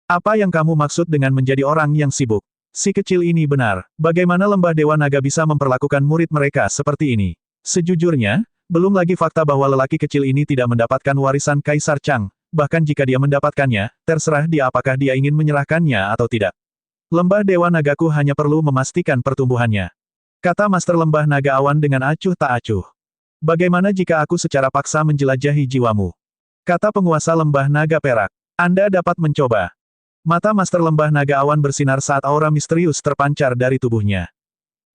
Apa yang kamu maksud dengan menjadi orang yang sibuk? Si kecil ini benar. Bagaimana Lembah Dewa Naga bisa memperlakukan murid mereka seperti ini? Sejujurnya, belum lagi fakta bahwa lelaki kecil ini tidak mendapatkan warisan Kaisar Chang. Bahkan jika dia mendapatkannya, terserah dia apakah dia ingin menyerahkannya atau tidak. Lembah Dewa Nagaku hanya perlu memastikan pertumbuhannya. Kata Master Lembah Naga Awan dengan acuh tak acuh. Bagaimana jika aku secara paksa menjelajahi jiwamu? Kata penguasa Lembah Naga Perak. Anda dapat mencoba. Mata Master Lembah Naga Awan bersinar saat aura misterius terpancar dari tubuhnya.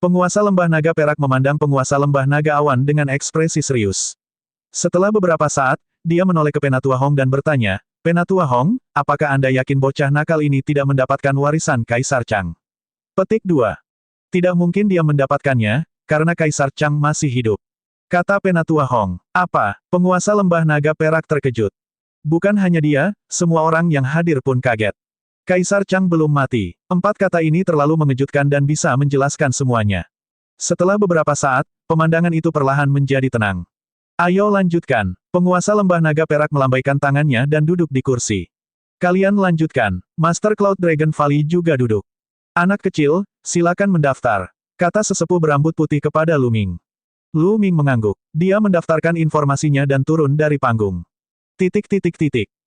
Penguasa Lembah Naga Perak memandang penguasa Lembah Naga Awan dengan ekspresi serius. Setelah beberapa saat, dia menoleh ke Penatua Hong dan bertanya, Penatua Hong, apakah Anda yakin bocah nakal ini tidak mendapatkan warisan Kaisar Chang? Petik 2. Tidak mungkin dia mendapatkannya, karena Kaisar Chang masih hidup. Kata Penatua Hong. Apa? Penguasa Lembah Naga Perak terkejut. Bukan hanya dia, semua orang yang hadir pun kaget. Kaisar Chang belum mati. 4 kata ini terlalu mengejutkan dan bisa menjelaskan semuanya. Setelah beberapa saat, pemandangan itu perlahan menjadi tenang. Ayo lanjutkan. Penguasa lembah naga perak melambaikan tangannya dan duduk di kursi. Kalian lanjutkan. Master Cloud Dragon Valley juga duduk. Anak kecil, silakan mendaftar. Kata sesepuh berambut putih kepada Lu Ming. Lu Ming mengangguk. Dia mendaftarkan informasinya dan turun dari panggung.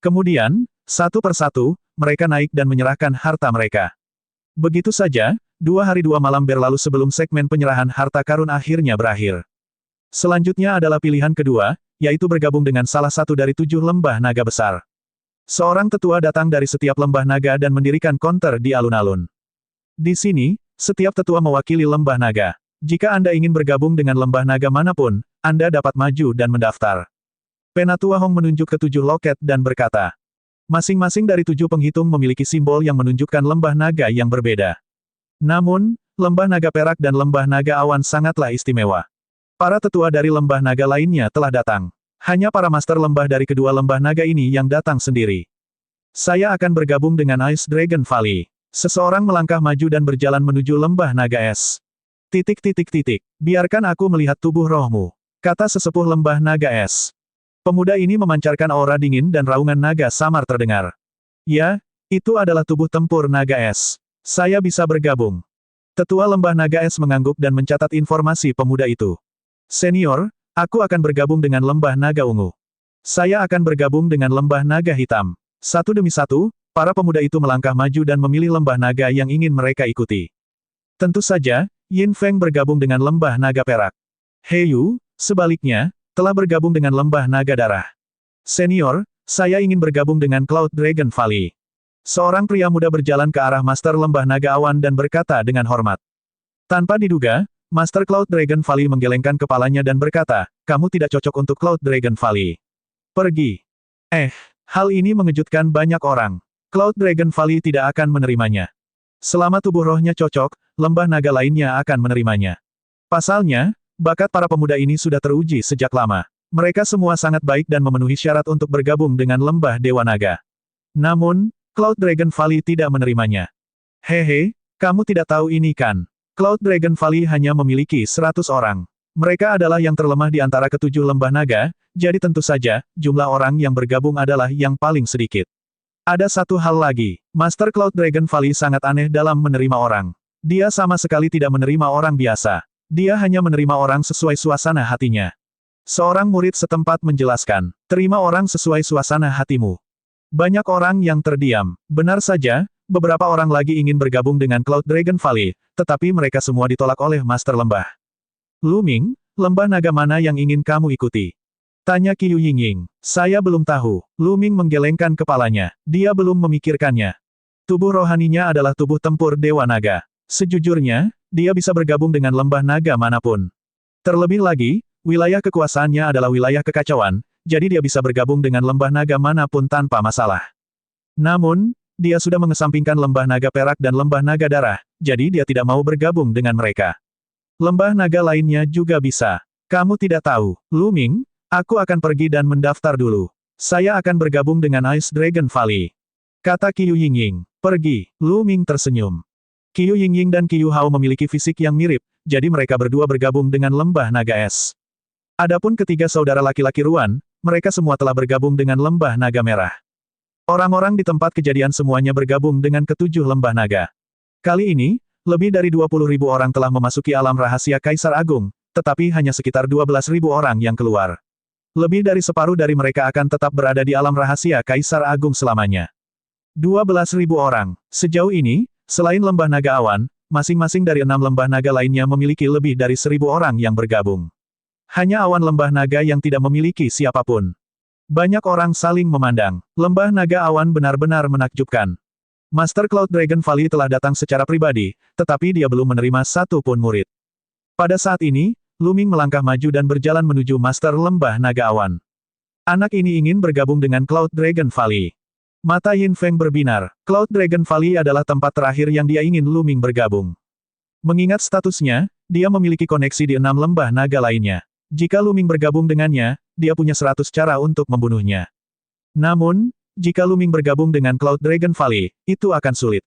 Kemudian, satu persatu, mereka naik dan menyerahkan harta mereka. Begitu saja, 2 hari 2 malam berlalu sebelum segmen penyerahan harta karun akhirnya berakhir. Selanjutnya adalah pilihan kedua, yaitu bergabung dengan salah satu dari 7 lembah naga besar. Seorang tetua datang dari setiap lembah naga dan mendirikan konter di alun-alun. Di sini, setiap tetua mewakili lembah naga. Jika Anda ingin bergabung dengan lembah naga manapun, Anda dapat maju dan mendaftar. Penatua Hong menunjuk ke 7 loket dan berkata, masing-masing dari 7 penghitung memiliki simbol yang menunjukkan lembah naga yang berbeda. Namun, lembah naga perak dan lembah naga awan sangatlah istimewa. Para tetua dari lembah naga lainnya telah datang. Hanya para master lembah dari kedua lembah naga ini yang datang sendiri. Saya akan bergabung dengan Ice Dragon Valley. Seseorang melangkah maju dan berjalan menuju lembah naga es. Biarkan aku melihat tubuh rohmu, kata sesepuh lembah naga es. Pemuda ini memancarkan aura dingin dan raungan naga samar terdengar. Ya, itu adalah tubuh tempur naga es. Saya bisa bergabung. Tetua lembah naga es mengangguk dan mencatat informasi pemuda itu. Senior, aku akan bergabung dengan lembah naga ungu. Saya akan bergabung dengan lembah naga hitam. Satu demi satu, para pemuda itu melangkah maju dan memilih lembah naga yang ingin mereka ikuti. Tentu saja, Yin Feng bergabung dengan lembah naga perak. He Yu, sebaliknya, telah bergabung dengan lembah naga darah. Senior, saya ingin bergabung dengan Cloud Dragon Valley. Seorang pria muda berjalan ke arah Master Lembah Naga Awan dan berkata dengan hormat. Tanpa diduga, Master Cloud Dragon Valley menggelengkan kepalanya dan berkata, kamu tidak cocok untuk Cloud Dragon Valley. Pergi. Hal ini mengejutkan banyak orang. Cloud Dragon Valley tidak akan menerimanya. Selama tubuh rohnya cocok, lembah naga lainnya akan menerimanya. Pasalnya, bakat para pemuda ini sudah teruji sejak lama. Mereka semua sangat baik dan memenuhi syarat untuk bergabung dengan lembah Dewa Naga. Namun, Cloud Dragon Valley tidak menerimanya. Hehe, kamu tidak tahu ini kan? Cloud Dragon Valley hanya memiliki 100 orang. Mereka adalah yang terlemah di antara ketujuh lembah naga, jadi tentu saja, jumlah orang yang bergabung adalah yang paling sedikit. Ada satu hal lagi, Master Cloud Dragon Valley sangat aneh dalam menerima orang. Dia sama sekali tidak menerima orang biasa. Dia hanya menerima orang sesuai suasana hatinya. Seorang murid setempat menjelaskan, terima orang sesuai suasana hatimu. Banyak orang yang terdiam. Benar saja, beberapa orang lagi ingin bergabung dengan Cloud Dragon Valley, tetapi mereka semua ditolak oleh Master Lembah. Lu Ming, lembah naga mana yang ingin kamu ikuti? Tanya Qiu Yingying. Saya belum tahu. Lu Ming menggelengkan kepalanya. Dia belum memikirkannya. Tubuh rohaninya adalah tubuh tempur Dewa Naga. Sejujurnya, dia bisa bergabung dengan lembah naga manapun. Terlebih lagi, wilayah kekuasaannya adalah wilayah kekacauan, jadi dia bisa bergabung dengan lembah naga manapun tanpa masalah. Namun, dia sudah mengesampingkan lembah naga perak dan lembah naga darah, jadi dia tidak mau bergabung dengan mereka. Lembah naga lainnya juga bisa. Kamu tidak tahu, Lu Ming, aku akan pergi dan mendaftar dulu. Saya akan bergabung dengan Ice Dragon Valley. Kata Qiu Yingying. Pergi. Lu Ming tersenyum. Qiu Yingying dan Qiu Hao memiliki fisik yang mirip, jadi mereka berdua bergabung dengan lembah naga es. Adapun ketiga saudara laki-laki Ruan, mereka semua telah bergabung dengan lembah naga merah. Orang-orang di tempat kejadian semuanya bergabung dengan ketujuh lembah naga. Kali ini, lebih dari 20.000 orang telah memasuki alam rahasia Kaisar Agung, tetapi hanya sekitar 12.000 orang yang keluar. Lebih dari separuh dari mereka akan tetap berada di alam rahasia Kaisar Agung selamanya. 12.000 orang. Sejauh ini, selain lembah naga awan, masing-masing dari 6 lembah naga lainnya memiliki lebih dari 1.000 orang yang bergabung. Hanya awan lembah naga yang tidak memiliki siapapun. Banyak orang saling memandang. Lembah naga awan benar-benar menakjubkan. Master Cloud Dragon Valley telah datang secara pribadi, tetapi dia belum menerima satu pun murid. Pada saat ini, Lu Ming melangkah maju dan berjalan menuju Master Lembah Naga Awan. Anak ini ingin bergabung dengan Cloud Dragon Valley. Mata Yin Feng berbinar. Cloud Dragon Valley adalah tempat terakhir yang dia ingin Lu Ming bergabung. Mengingat statusnya, dia memiliki koneksi di 6 lembah naga lainnya. Jika Lu Ming bergabung dengannya, dia punya 100 cara untuk membunuhnya. Namun, Jika Luming bergabung dengan Cloud Dragon Valley, itu akan sulit.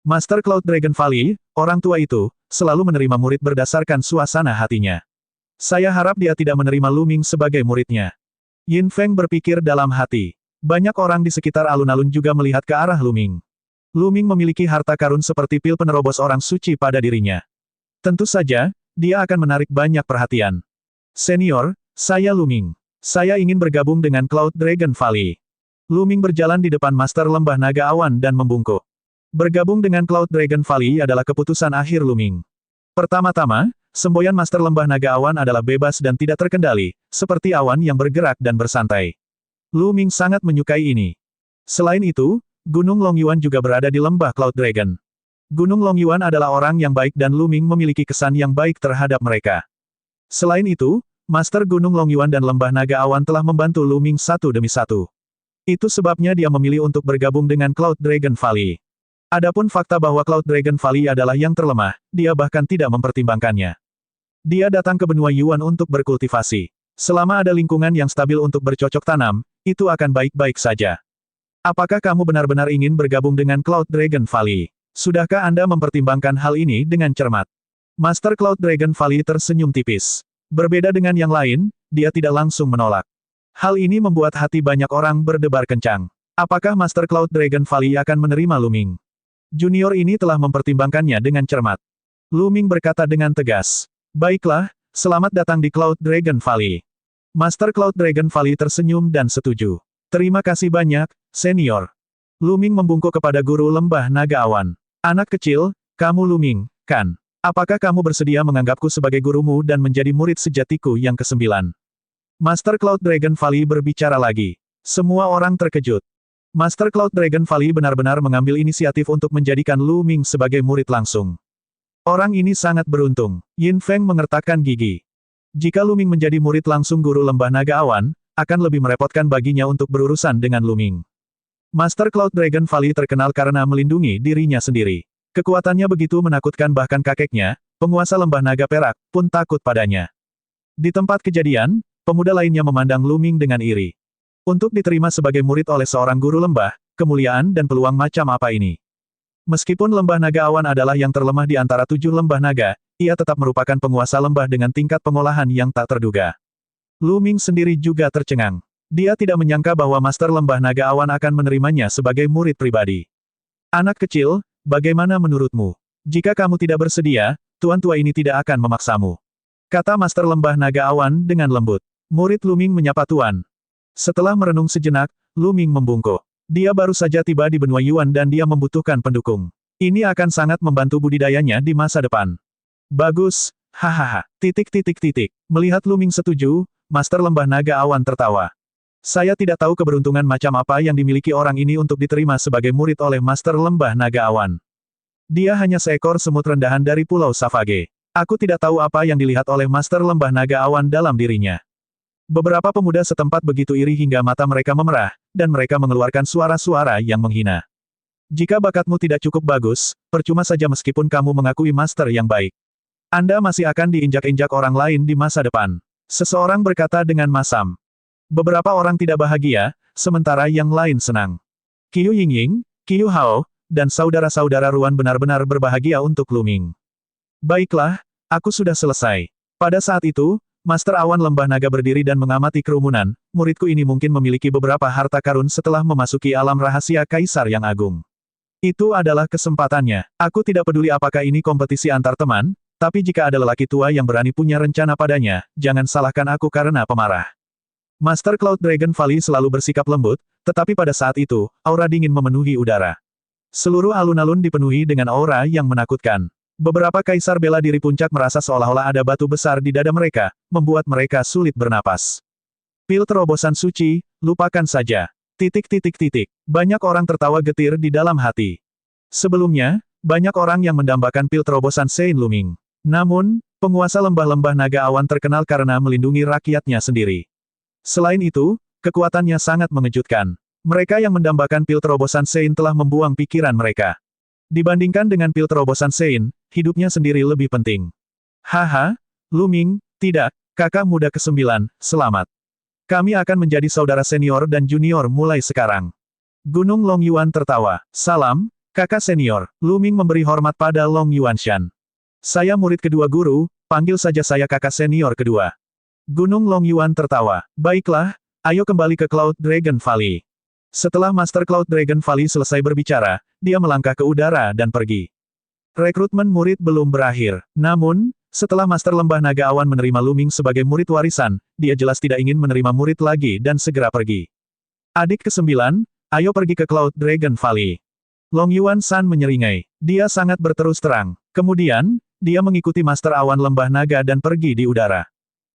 Master Cloud Dragon Valley, orang tua itu, selalu menerima murid berdasarkan suasana hatinya. Saya harap dia tidak menerima Luming sebagai muridnya. Yin Feng berpikir dalam hati. Banyak orang di sekitar alun-alun juga melihat ke arah Luming. Luming memiliki harta karun seperti pil penerobos orang suci pada dirinya. Tentu saja, dia akan menarik banyak perhatian. Senior, saya Luming. Saya ingin bergabung dengan Cloud Dragon Valley. Luming berjalan di depan Master Lembah Naga Awan dan membungkuk. Bergabung dengan Cloud Dragon Valley adalah keputusan akhir Luming. Pertama-tama, semboyan Master Lembah Naga Awan adalah bebas dan tidak terkendali, seperti awan yang bergerak dan bersantai. Luming sangat menyukai ini. Selain itu, Gunung Longyuan juga berada di lembah Cloud Dragon. Gunung Longyuan adalah orang yang baik dan Luming memiliki kesan yang baik terhadap mereka. Selain itu, Master Gunung Longyuan dan Lembah Naga Awan telah membantu Luming satu demi satu. Itu sebabnya dia memilih untuk bergabung dengan Cloud Dragon Valley. Adapun fakta bahwa Cloud Dragon Valley adalah yang terlemah, dia bahkan tidak mempertimbangkannya. Dia datang ke benua Yuan untuk berkultivasi. Selama ada lingkungan yang stabil untuk bercocok tanam, itu akan baik-baik saja. Apakah kamu benar-benar ingin bergabung dengan Cloud Dragon Valley? Sudahkah Anda mempertimbangkan hal ini dengan cermat? Master Cloud Dragon Valley tersenyum tipis. Berbeda dengan yang lain, dia tidak langsung menolak. Hal ini membuat hati banyak orang berdebar kencang. Apakah Master Cloud Dragon Valley akan menerima Luming? Junior ini telah mempertimbangkannya dengan cermat. Luming berkata dengan tegas. Baiklah, selamat datang di Cloud Dragon Valley. Master Cloud Dragon Valley tersenyum dan setuju. Terima kasih banyak, senior. Luming membungkuk kepada guru lembah naga awan. Anak kecil, kamu Luming, kan? Apakah kamu bersedia menganggapku sebagai gurumu dan menjadi murid sejatiku yang ke-9? Master Cloud Dragon Valley berbicara lagi. Semua orang terkejut. Master Cloud Dragon Valley benar-benar mengambil inisiatif untuk menjadikan Luming sebagai murid langsung. Orang ini sangat beruntung. Yin Feng mengertakkan gigi. Jika Luming menjadi murid langsung guru lembah naga awan, akan lebih merepotkan baginya untuk berurusan dengan Luming. Master Cloud Dragon Valley terkenal karena melindungi dirinya sendiri. Kekuatannya begitu menakutkan bahkan kakeknya, penguasa lembah naga perak, pun takut padanya. Di tempat kejadian, pemuda lainnya memandang Luming dengan iri. Untuk diterima sebagai murid oleh seorang guru lembah, kemuliaan dan peluang macam apa ini? Meskipun lembah naga awan adalah yang terlemah di antara 7 lembah naga, ia tetap merupakan penguasa lembah dengan tingkat pengolahan yang tak terduga. Luming sendiri juga tercengang. Dia tidak menyangka bahwa Master Lembah Naga Awan akan menerimanya sebagai murid pribadi. Anak kecil, bagaimana menurutmu? Jika kamu tidak bersedia, tuan tua ini tidak akan memaksamu. Kata Master Lembah Naga Awan dengan lembut. Murid Luming menyapa tuan. Setelah merenung sejenak, Luming membungkuk. Dia baru saja tiba di benua Yuan dan dia membutuhkan pendukung. Ini akan sangat membantu budidayanya di masa depan. Bagus, hahaha. Melihat Luming setuju, Master Lembah Naga Awan tertawa. Saya tidak tahu keberuntungan macam apa yang dimiliki orang ini untuk diterima sebagai murid oleh Master Lembah Naga Awan. Dia hanya seekor semut rendahan dari Pulau Savage. Aku tidak tahu apa yang dilihat oleh Master Lembah Naga Awan dalam dirinya. Beberapa pemuda setempat begitu iri hingga mata mereka memerah, dan mereka mengeluarkan suara-suara yang menghina. Jika bakatmu tidak cukup bagus, percuma saja meskipun kamu mengakui master yang baik. Anda masih akan diinjak-injak orang lain di masa depan. Seseorang berkata dengan masam. Beberapa orang tidak bahagia, sementara yang lain senang. Qiu Yingying, Qiu Hao, dan saudara-saudara Ruan benar-benar berbahagia untuk Luming. Baiklah, aku sudah selesai. Pada saat itu, Master Awan Lembah Naga berdiri dan mengamati kerumunan. Muridku ini mungkin memiliki beberapa harta karun setelah memasuki alam rahasia Kaisar yang Agung. Itu adalah kesempatannya. Aku tidak peduli apakah ini kompetisi antar teman, tapi jika ada lelaki tua yang berani punya rencana padanya, jangan salahkan aku karena pemarah. Master Cloud Dragon Valley selalu bersikap lembut, tetapi pada saat itu, aura dingin memenuhi udara. Seluruh alun-alun dipenuhi dengan aura yang menakutkan. Beberapa kaisar bela diri puncak merasa seolah-olah ada batu besar di dada mereka, membuat mereka sulit bernapas. Pil terobosan suci, lupakan saja. Banyak orang tertawa getir di dalam hati. Sebelumnya, banyak orang yang mendambakan pil terobosan Sein Luming. Namun, penguasa lembah-lembah naga awan terkenal karena melindungi rakyatnya sendiri. Selain itu, kekuatannya sangat mengejutkan. Mereka yang mendambakan pil terobosan Sein telah membuang pikiran mereka. Dibandingkan dengan pil terobosan Sein, hidupnya sendiri lebih penting. Haha, Luming, tidak, kakak muda ke-9, selamat. Kami akan menjadi saudara senior dan junior mulai sekarang. Gunung Long Yuan tertawa. Salam, kakak senior. Lu Ming memberi hormat pada Long Yuanshan. Saya murid kedua guru, panggil saja saya kakak senior kedua. Gunung Long Yuan tertawa. Baiklah, ayo kembali ke Cloud Dragon Valley. Setelah Master Cloud Dragon Valley selesai berbicara, dia melangkah ke udara dan pergi. Rekrutmen murid belum berakhir. Namun, setelah Master Lembah Naga Awan menerima Lu Ming sebagai murid warisan, dia jelas tidak ingin menerima murid lagi dan segera pergi. Adik ke-9, ayo pergi ke Cloud Dragon Valley. Long Yuan San menyeringai. Dia sangat berterus terang. Kemudian, dia mengikuti Master Awan Lembah Naga dan pergi di udara.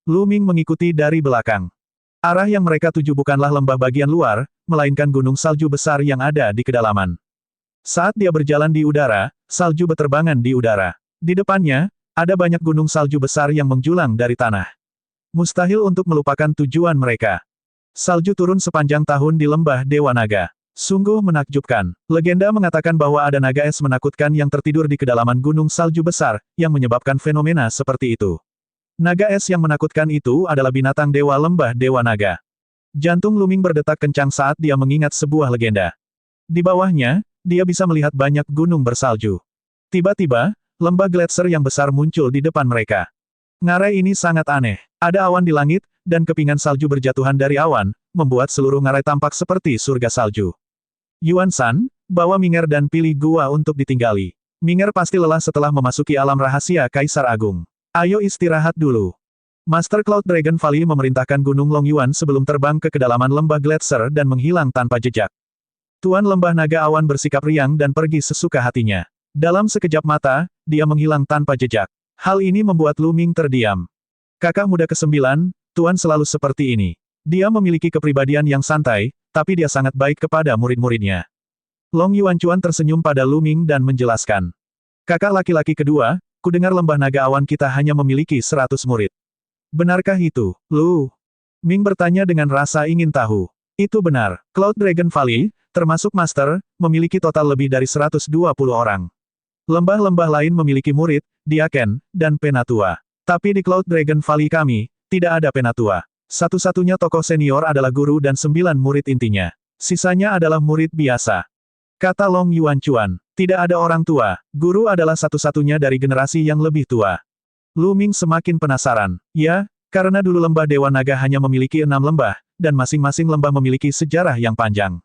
Lu Ming mengikuti dari belakang. Arah yang mereka tuju bukanlah lembah bagian luar, melainkan gunung salju besar yang ada di kedalaman. Saat dia berjalan di udara, salju berterbangan di udara. Di depannya, ada banyak gunung salju besar yang menjulang dari tanah. Mustahil untuk melupakan tujuan mereka. Salju turun sepanjang tahun di lembah Dewa Naga. Sungguh menakjubkan. Legenda mengatakan bahwa ada naga es menakutkan yang tertidur di kedalaman gunung salju besar, yang menyebabkan fenomena seperti itu. Naga es yang menakutkan itu adalah binatang dewa lembah Dewa Naga. Jantung Lu Ming berdetak kencang saat dia mengingat sebuah legenda. Di bawahnya, dia bisa melihat banyak gunung bersalju. Tiba-tiba, lembah gletser yang besar muncul di depan mereka. Ngarai ini sangat aneh. Ada awan di langit, dan kepingan salju berjatuhan dari awan, membuat seluruh ngarai tampak seperti surga salju. Yuan San, bawa Minger dan pilih gua untuk ditinggali. Minger pasti lelah setelah memasuki alam rahasia Kaisar Agung. Ayo istirahat dulu. Master Cloud Dragon Valley memerintahkan Gunung Long Yuan sebelum terbang ke kedalaman lembah gletser dan menghilang tanpa jejak. Tuan Lembah Naga Awan bersikap riang dan pergi sesuka hatinya. Dalam sekejap mata, dia menghilang tanpa jejak. Hal ini membuat Lu Ming terdiam. Kakak muda ke-9, Tuan selalu seperti ini. Dia memiliki kepribadian yang santai, tapi dia sangat baik kepada murid-muridnya. Long Yuanchuan tersenyum pada Lu Ming dan menjelaskan. Kakak laki-laki kedua, kudengar Lembah Naga Awan kita hanya memiliki 100 murid. Benarkah itu, Lu? Ming bertanya dengan rasa ingin tahu. Itu benar. Cloud Dragon Valley, termasuk Master, memiliki total lebih dari 120 orang. Lembah-lembah lain memiliki murid, diaken, dan penatua. Tapi di Cloud Dragon Valley kami, tidak ada penatua. Satu-satunya tokoh senior adalah guru dan 9 murid intinya. Sisanya adalah murid biasa. Kata Long Yuanchuan, tidak ada orang tua, guru adalah satu-satunya dari generasi yang lebih tua. Lu Ming semakin penasaran. Ya, karena dulu lembah Dewa Naga hanya memiliki 6 lembah, dan masing-masing lembah memiliki sejarah yang panjang.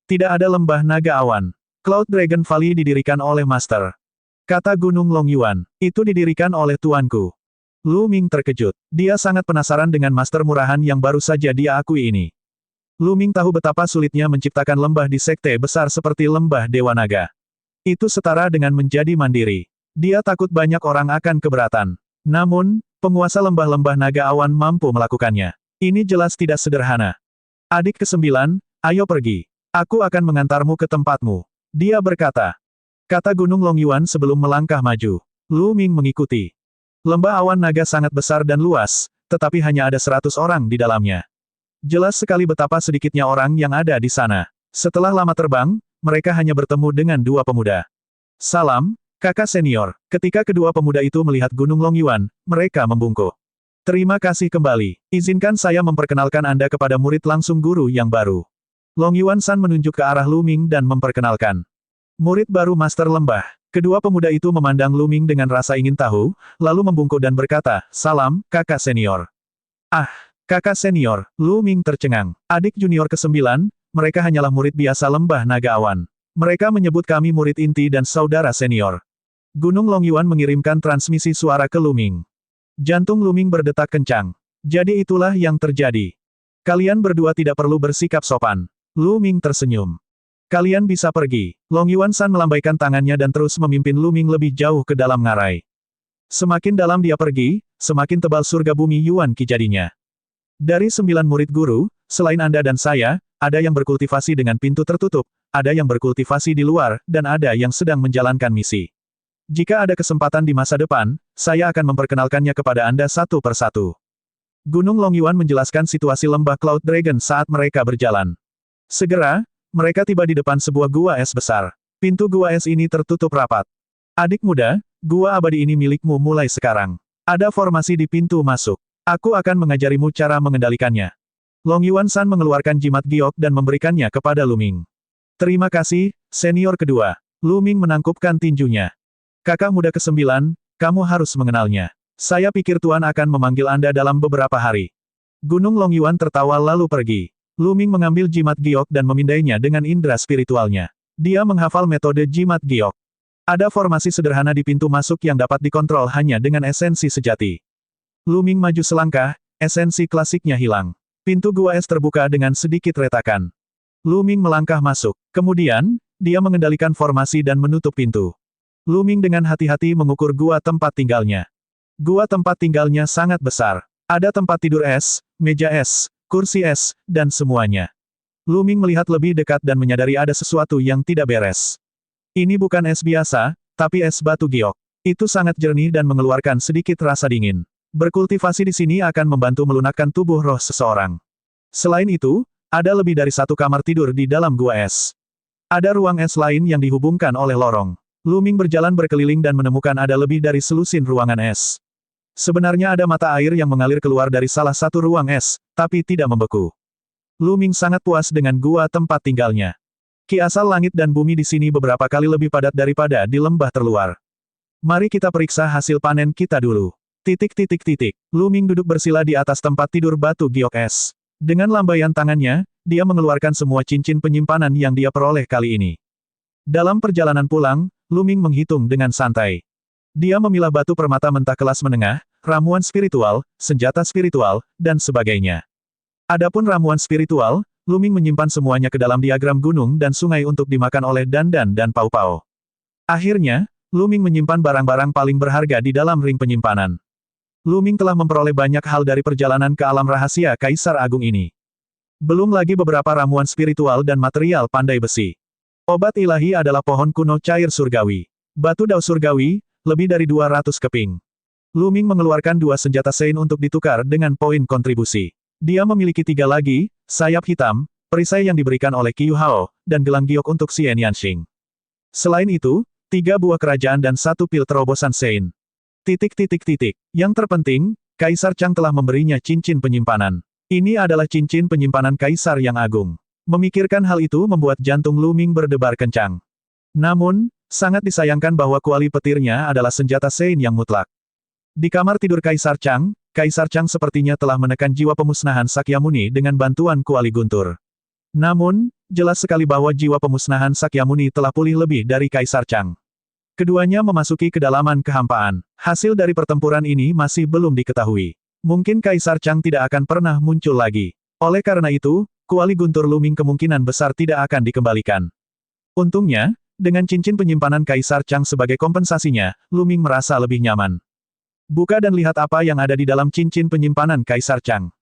Tidak ada lembah Naga Awan. Cloud Dragon Valley didirikan oleh Master. Kata Gunung Long Yuan, itu didirikan oleh tuanku. Lu Ming terkejut. Dia sangat penasaran dengan master murahan yang baru saja dia akui ini. Lu Ming tahu betapa sulitnya menciptakan lembah di sekte besar seperti lembah Dewa Naga. Itu setara dengan menjadi mandiri. Dia takut banyak orang akan keberatan. Namun, penguasa lembah-lembah Naga Awan mampu melakukannya. Ini jelas tidak sederhana. Adik ke-9, ayo pergi. Aku akan mengantarmu ke tempatmu. Dia berkata. Kata Gunung Long Yuan sebelum melangkah maju. Lu Ming mengikuti. Lembah Awan Naga sangat besar dan luas, tetapi hanya ada 100 orang di dalamnya. Jelas sekali betapa sedikitnya orang yang ada di sana. Setelah lama terbang, mereka hanya bertemu dengan 2 pemuda. Salam, kakak senior. Ketika kedua pemuda itu melihat Gunung Long Yuan, mereka membungkuk. Terima kasih kembali. Izinkan saya memperkenalkan Anda kepada murid langsung guru yang baru. Long Yuan San menunjuk ke arah Lu Ming dan memperkenalkan. Murid baru Master Lembah. Kedua pemuda itu memandang Lu Ming dengan rasa ingin tahu, lalu membungkuk dan berkata, salam, kakak senior. Ah, kakak senior, Lu Ming tercengang. Adik junior ke-9, mereka hanyalah murid biasa Lembah Naga Awan. Mereka menyebut kami murid inti dan saudara senior. Gunung Long Yuan mengirimkan transmisi suara ke Lu Ming. Jantung Lu Ming berdetak kencang. Jadi itulah yang terjadi. Kalian berdua tidak perlu bersikap sopan. Lu Ming tersenyum. Kalian bisa pergi. Long Yuan San melambaikan tangannya dan terus memimpin Lu Ming lebih jauh ke dalam ngarai. Semakin dalam dia pergi, semakin tebal surga bumi Yuan Qi jadinya. Dari 9 murid guru, selain Anda dan saya, ada yang berkultivasi dengan pintu tertutup, ada yang berkultivasi di luar, dan ada yang sedang menjalankan misi. Jika ada kesempatan di masa depan, saya akan memperkenalkannya kepada Anda satu persatu. Gunung Long Yuan menjelaskan situasi lembah Cloud Dragon saat mereka berjalan. Segera, mereka tiba di depan sebuah gua es besar. Pintu gua es ini tertutup rapat. Adik muda, gua abadi ini milikmu mulai sekarang. Ada formasi di pintu masuk. Aku akan mengajarimu cara mengendalikannya. Long Yuan San mengeluarkan jimat giok dan memberikannya kepada Lu Ming. Terima kasih, senior kedua. Lu Ming menangkupkan tinjunya. Kakak muda ke-9, kamu harus mengenalnya. Saya pikir Tuan akan memanggil Anda dalam beberapa hari. Gunung Longyuan tertawa lalu pergi. Lu Ming mengambil jimat giok dan memindainya dengan indera spiritualnya. Dia menghafal metode jimat giok. Ada formasi sederhana di pintu masuk yang dapat dikontrol hanya dengan esensi sejati. Lu Ming maju selangkah, esensi klasiknya hilang. Pintu gua es terbuka dengan sedikit retakan. Lu Ming melangkah masuk. Kemudian, dia mengendalikan formasi dan menutup pintu. Lu Ming dengan hati-hati mengukur gua tempat tinggalnya. Gua tempat tinggalnya sangat besar. Ada tempat tidur es, meja es, kursi es, dan semuanya. Lu Ming melihat lebih dekat dan menyadari ada sesuatu yang tidak beres. Ini bukan es biasa, tapi es batu giok. Itu sangat jernih dan mengeluarkan sedikit rasa dingin. Berkultivasi di sini akan membantu melunakkan tubuh roh seseorang. Selain itu, ada lebih dari satu kamar tidur di dalam gua es. Ada ruang es lain yang dihubungkan oleh lorong. Lu Ming berjalan berkeliling dan menemukan ada lebih dari selusin ruangan es. Sebenarnya ada mata air yang mengalir keluar dari salah satu ruang es, tapi tidak membeku. Lu Ming sangat puas dengan gua tempat tinggalnya. Ki asal langit dan bumi di sini beberapa kali lebih padat daripada di lembah terluar. Mari kita periksa hasil panen kita dulu. Lu Ming duduk bersila di atas tempat tidur batu giok es. Dengan lambaian tangannya, dia mengeluarkan semua cincin penyimpanan yang dia peroleh kali ini. Dalam perjalanan pulang, Lu Ming menghitung dengan santai. Dia memilah batu permata mentah kelas menengah, ramuan spiritual, senjata spiritual, dan sebagainya. Adapun ramuan spiritual, Lu Ming menyimpan semuanya ke dalam diagram gunung dan sungai untuk dimakan oleh dandan dan pau-pau. Akhirnya, Lu Ming menyimpan barang-barang paling berharga di dalam ring penyimpanan. Lu Ming telah memperoleh banyak hal dari perjalanan ke alam rahasia Kaisar Agung ini. Belum lagi beberapa ramuan spiritual dan material pandai besi. Obat ilahi adalah pohon kuno cair surgawi. Batu dao surgawi, lebih dari 200 keping. Lu Ming mengeluarkan 2 senjata Sein untuk ditukar dengan poin kontribusi. Dia memiliki 3 lagi, sayap hitam, perisai yang diberikan oleh Qiu Hao, dan gelang giok untuk Xian Yanxing. Selain itu, 3 buah kerajaan dan 1 pil terobosan Sein. Yang terpenting, Kaisar Chang telah memberinya cincin penyimpanan. Ini adalah cincin penyimpanan Kaisar yang agung. Memikirkan hal itu membuat jantung Lu Ming berdebar kencang. Namun, sangat disayangkan bahwa kuali petirnya adalah senjata Sein yang mutlak. Di kamar tidur Kaisar Chang sepertinya telah menekan jiwa pemusnahan Sakyamuni dengan bantuan kuali guntur. Namun, jelas sekali bahwa jiwa pemusnahan Sakyamuni telah pulih lebih dari Kaisar Chang. Keduanya memasuki kedalaman kehampaan. Hasil dari pertempuran ini masih belum diketahui. Mungkin Kaisar Chang tidak akan pernah muncul lagi. Oleh karena itu, kuali guntur Lu Ming kemungkinan besar tidak akan dikembalikan. Untungnya, dengan cincin penyimpanan Kaisar Chang sebagai kompensasinya, Lu Ming merasa lebih nyaman. Buka dan lihat apa yang ada di dalam cincin penyimpanan Kaisar Chang.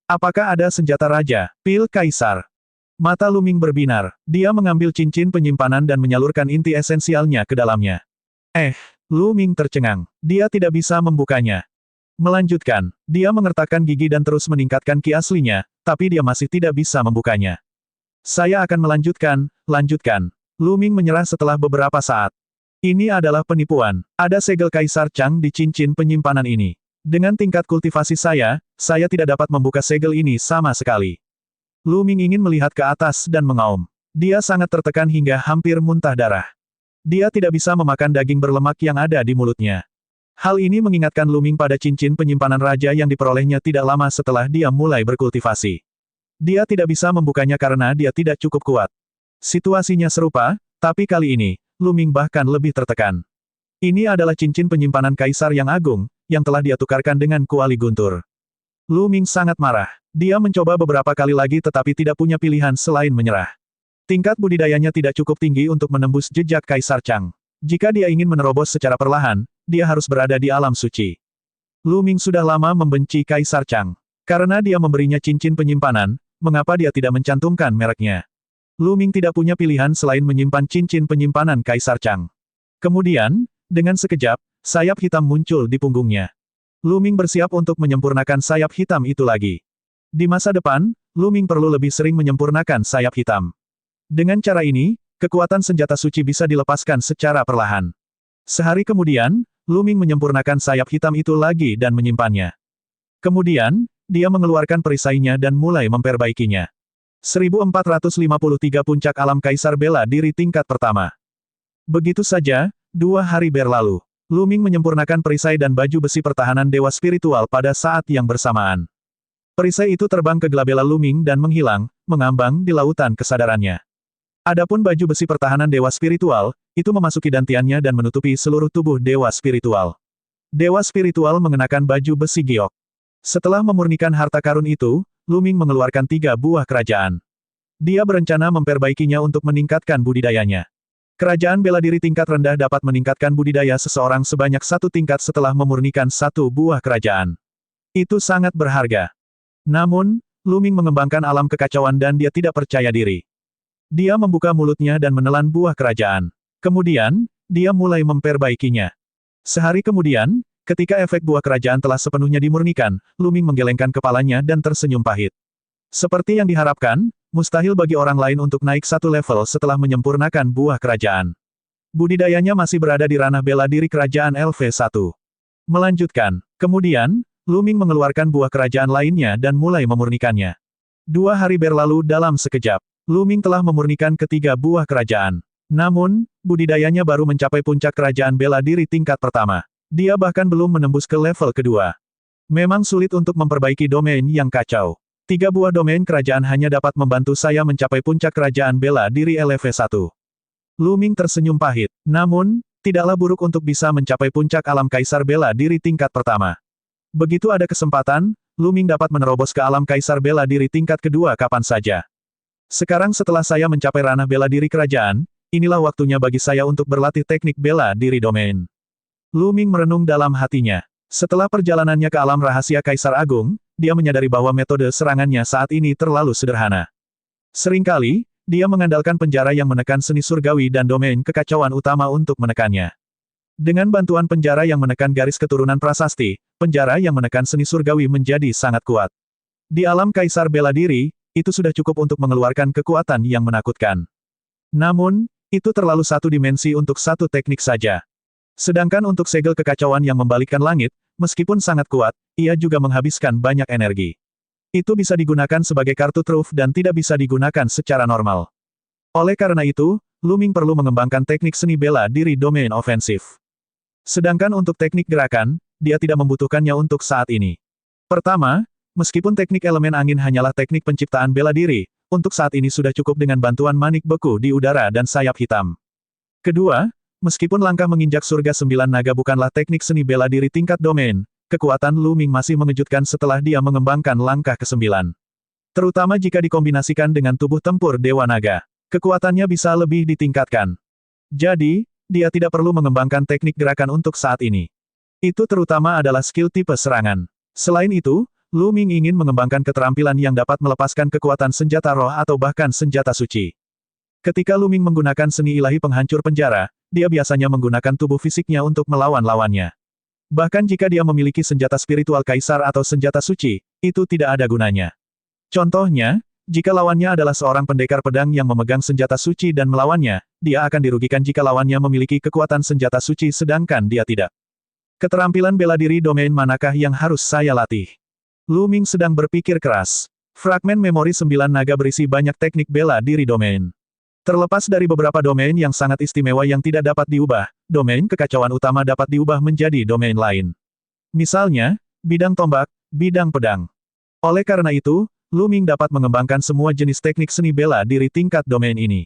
Apakah ada senjata raja, pil Kaisar? Mata Lu Ming berbinar. Dia mengambil cincin penyimpanan dan menyalurkan inti esensialnya ke dalamnya. Lu Ming tercengang. Dia tidak bisa membukanya. Melanjutkan, dia mengertakkan gigi dan terus meningkatkan ki aslinya, tapi dia masih tidak bisa membukanya. Saya akan lanjutkan. Lu Ming menyerah setelah beberapa saat. Ini adalah penipuan. Ada segel Kaisar Chang di cincin penyimpanan ini. Dengan tingkat kultivasi saya tidak dapat membuka segel ini sama sekali. Lu Ming ingin melihat ke atas dan mengaum. Dia sangat tertekan hingga hampir muntah darah. Dia tidak bisa memakan daging berlemak yang ada di mulutnya. Hal ini mengingatkan Lu Ming pada cincin penyimpanan raja yang diperolehnya tidak lama setelah dia mulai berkultivasi. Dia tidak bisa membukanya karena dia tidak cukup kuat. Situasinya serupa, tapi kali ini, Lu Ming bahkan lebih tertekan. Ini adalah cincin penyimpanan Kaisar yang agung, yang telah dia tukarkan dengan kuali guntur. Lu Ming sangat marah. Dia mencoba beberapa kali lagi tetapi tidak punya pilihan selain menyerah. Tingkat budidayanya tidak cukup tinggi untuk menembus jejak Kaisar Chang. Jika dia ingin menerobos secara perlahan, dia harus berada di alam suci. Lu Ming sudah lama membenci Kaisar Chang. Karena dia memberinya cincin penyimpanan, mengapa dia tidak mencantumkan mereknya? Lu Ming tidak punya pilihan selain menyimpan cincin penyimpanan Kaisar Chang. Kemudian, dengan sekejap, sayap hitam muncul di punggungnya. Lu Ming bersiap untuk menyempurnakan sayap hitam itu lagi. Di masa depan, Lu Ming perlu lebih sering menyempurnakan sayap hitam. Dengan cara ini, kekuatan senjata suci bisa dilepaskan secara perlahan. Sehari kemudian, Lu Ming menyempurnakan sayap hitam itu lagi dan menyimpannya. Kemudian, dia mengeluarkan perisainya dan mulai memperbaikinya. 1453 Puncak Alam Kaisar Bela Diri tingkat pertama. Begitu saja, 2 hari berlalu. Lu Ming menyempurnakan perisai dan baju besi pertahanan dewa spiritual pada saat yang bersamaan. Perisai itu terbang ke gelabela Lu Ming dan menghilang, mengambang di lautan kesadarannya. Adapun baju besi pertahanan dewa spiritual, itu memasuki dantiannya dan menutupi seluruh tubuh dewa spiritual. Dewa spiritual mengenakan baju besi giok. Setelah memurnikan harta karun itu, Lu Ming mengeluarkan 3 buah kerajaan. Dia berencana memperbaikinya untuk meningkatkan budidayanya. Kerajaan bela diri tingkat rendah dapat meningkatkan budidaya seseorang sebanyak 1 tingkat setelah memurnikan 1 buah kerajaan. Itu sangat berharga. Namun, Lu Ming mengembangkan alam kekacauan dan dia tidak percaya diri. Dia membuka mulutnya dan menelan buah kerajaan. Kemudian, dia mulai memperbaikinya. Sehari kemudian, ketika efek buah kerajaan telah sepenuhnya dimurnikan, Lu Ming menggelengkan kepalanya dan tersenyum pahit. Seperti yang diharapkan, mustahil bagi orang lain untuk naik 1 level setelah menyempurnakan buah kerajaan. Budidayanya masih berada di ranah bela diri kerajaan LV1. Melanjutkan, kemudian, Lu Ming mengeluarkan buah kerajaan lainnya dan mulai memurnikannya. 2 hari berlalu dalam sekejap. Lu Ming telah memurnikan ketiga buah kerajaan. Namun, budidayanya baru mencapai puncak kerajaan bela diri tingkat pertama. Dia bahkan belum menembus ke level kedua. Memang sulit untuk memperbaiki domain yang kacau. 3 buah domain kerajaan hanya dapat membantu saya mencapai puncak kerajaan bela diri LV1. Lu Ming tersenyum pahit. Namun, tidaklah buruk untuk bisa mencapai puncak alam kaisar bela diri tingkat pertama. Begitu ada kesempatan, Lu Ming dapat menerobos ke alam kaisar bela diri tingkat kedua kapan saja. Sekarang setelah saya mencapai ranah bela diri kerajaan, inilah waktunya bagi saya untuk berlatih teknik bela diri domain. Lu Ming merenung dalam hatinya. Setelah perjalanannya ke alam rahasia Kaisar Agung, dia menyadari bahwa metode serangannya saat ini terlalu sederhana. Seringkali, dia mengandalkan penjara yang menekan seni surgawi dan domain kekacauan utama untuk menekannya. Dengan bantuan penjara yang menekan garis keturunan prasasti, penjara yang menekan seni surgawi menjadi sangat kuat. Di alam Kaisar Bela Diri, itu sudah cukup untuk mengeluarkan kekuatan yang menakutkan. Namun, itu terlalu satu dimensi untuk satu teknik saja. Sedangkan untuk segel kekacauan yang membalikkan langit, meskipun sangat kuat, ia juga menghabiskan banyak energi. Itu bisa digunakan sebagai kartu truf dan tidak bisa digunakan secara normal. Oleh karena itu, Lu Ming perlu mengembangkan teknik seni bela diri domain ofensif. Sedangkan untuk teknik gerakan, dia tidak membutuhkannya untuk saat ini. Pertama, meskipun teknik elemen angin hanyalah teknik penciptaan bela diri, untuk saat ini sudah cukup dengan bantuan manik beku di udara dan sayap hitam. Kedua, meskipun langkah menginjak surga 9 naga bukanlah teknik seni bela diri tingkat domain, kekuatan Lu Ming masih mengejutkan setelah dia mengembangkan langkah ke-9. Terutama jika dikombinasikan dengan tubuh tempur Dewa Naga. Kekuatannya bisa lebih ditingkatkan. Jadi, dia tidak perlu mengembangkan teknik gerakan untuk saat ini. Itu terutama adalah skill tipe serangan. Selain itu, Lu Ming ingin mengembangkan keterampilan yang dapat melepaskan kekuatan senjata roh atau bahkan senjata suci. Ketika Lu Ming menggunakan seni ilahi penghancur penjara, dia biasanya menggunakan tubuh fisiknya untuk melawan lawannya. Bahkan jika dia memiliki senjata spiritual kaisar atau senjata suci, itu tidak ada gunanya. Contohnya, jika lawannya adalah seorang pendekar pedang yang memegang senjata suci dan melawannya, dia akan dirugikan jika lawannya memiliki kekuatan senjata suci sedangkan dia tidak. Keterampilan bela diri domain manakah yang harus saya latih? Lu Ming sedang berpikir keras. Fragmen memori 9 naga berisi banyak teknik bela diri domain. Terlepas dari beberapa domain yang sangat istimewa yang tidak dapat diubah, domain kekacauan utama dapat diubah menjadi domain lain. Misalnya, bidang tombak, bidang pedang. Oleh karena itu, Lu Ming dapat mengembangkan semua jenis teknik seni bela diri tingkat domain ini.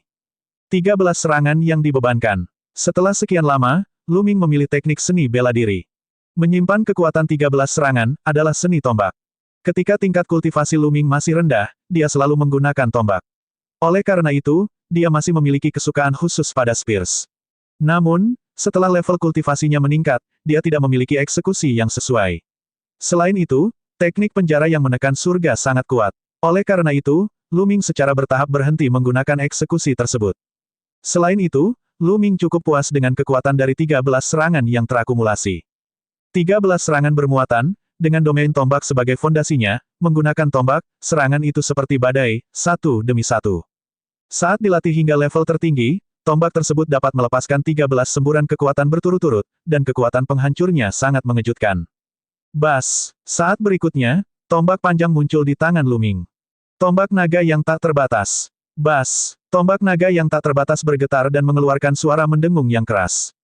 13 serangan yang dibebankan. Setelah sekian lama, Lu Ming memilih teknik seni bela diri. Menyimpan kekuatan 13 serangan, adalah seni tombak. Ketika tingkat kultivasi Lu Ming masih rendah, dia selalu menggunakan tombak. Oleh karena itu, dia masih memiliki kesukaan khusus pada spears. Namun, setelah level kultivasinya meningkat, dia tidak memiliki eksekusi yang sesuai. Selain itu, teknik penjara yang menekan surga sangat kuat. Oleh karena itu, Lu Ming secara bertahap berhenti menggunakan eksekusi tersebut. Selain itu, Lu Ming cukup puas dengan kekuatan dari 13 serangan yang terakumulasi. 13 serangan bermuatan, dengan domain tombak sebagai fondasinya, menggunakan tombak, serangan itu seperti badai, satu demi satu. Saat dilatih hingga level tertinggi, tombak tersebut dapat melepaskan 13 semburan kekuatan berturut-turut, dan kekuatan penghancurnya sangat mengejutkan. Bas! Saat berikutnya, tombak panjang muncul di tangan Lu Ming. Tombak naga yang tak terbatas. Bas! Tombak naga yang tak terbatas bergetar dan mengeluarkan suara mendengung yang keras.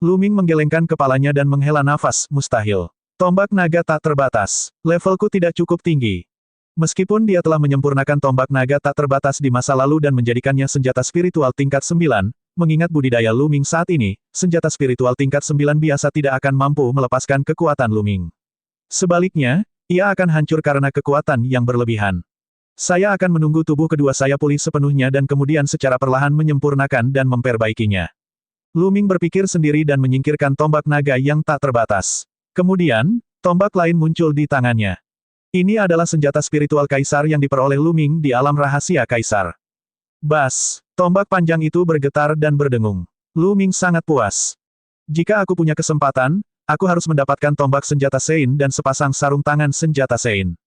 Lu Ming menggelengkan kepalanya dan menghela nafas, mustahil. Tombak naga tak terbatas. Levelku tidak cukup tinggi. Meskipun dia telah menyempurnakan tombak naga tak terbatas di masa lalu dan menjadikannya senjata spiritual tingkat 9, mengingat budidaya Lu Ming saat ini, senjata spiritual tingkat 9 biasa tidak akan mampu melepaskan kekuatan Lu Ming. Sebaliknya, ia akan hancur karena kekuatan yang berlebihan. Saya akan menunggu tubuh kedua saya pulih sepenuhnya dan kemudian secara perlahan menyempurnakan dan memperbaikinya. Lu Ming berpikir sendiri dan menyingkirkan tombak naga yang tak terbatas. Kemudian, tombak lain muncul di tangannya. Ini adalah senjata spiritual kaisar yang diperoleh Lu Ming di alam rahasia kaisar. Bas! Tombak panjang itu bergetar dan berdengung. Lu Ming sangat puas. Jika aku punya kesempatan, aku harus mendapatkan tombak senjata Sein dan sepasang sarung tangan senjata Sein.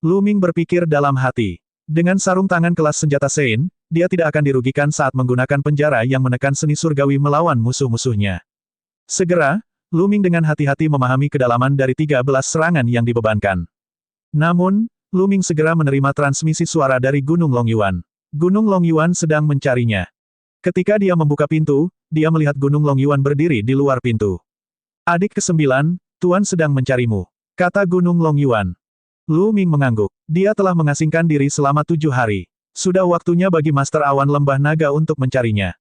Lu Ming berpikir dalam hati. Dengan sarung tangan kelas senjata Sein, dia tidak akan dirugikan saat menggunakan penjara yang menekan seni surgawi melawan musuh-musuhnya. Segera, Lu Ming dengan hati-hati memahami kedalaman dari 13 serangan yang dibebankan. Namun, Lu Ming segera menerima transmisi suara dari Gunung Longyuan. Gunung Longyuan sedang mencarinya. Ketika dia membuka pintu, dia melihat Gunung Longyuan berdiri di luar pintu. Adik ke-9, Tuan sedang mencarimu, kata Gunung Longyuan. Lu Ming mengangguk. Dia telah mengasingkan diri selama 7 hari. Sudah waktunya bagi Master Awan Lembah Naga untuk mencarinya.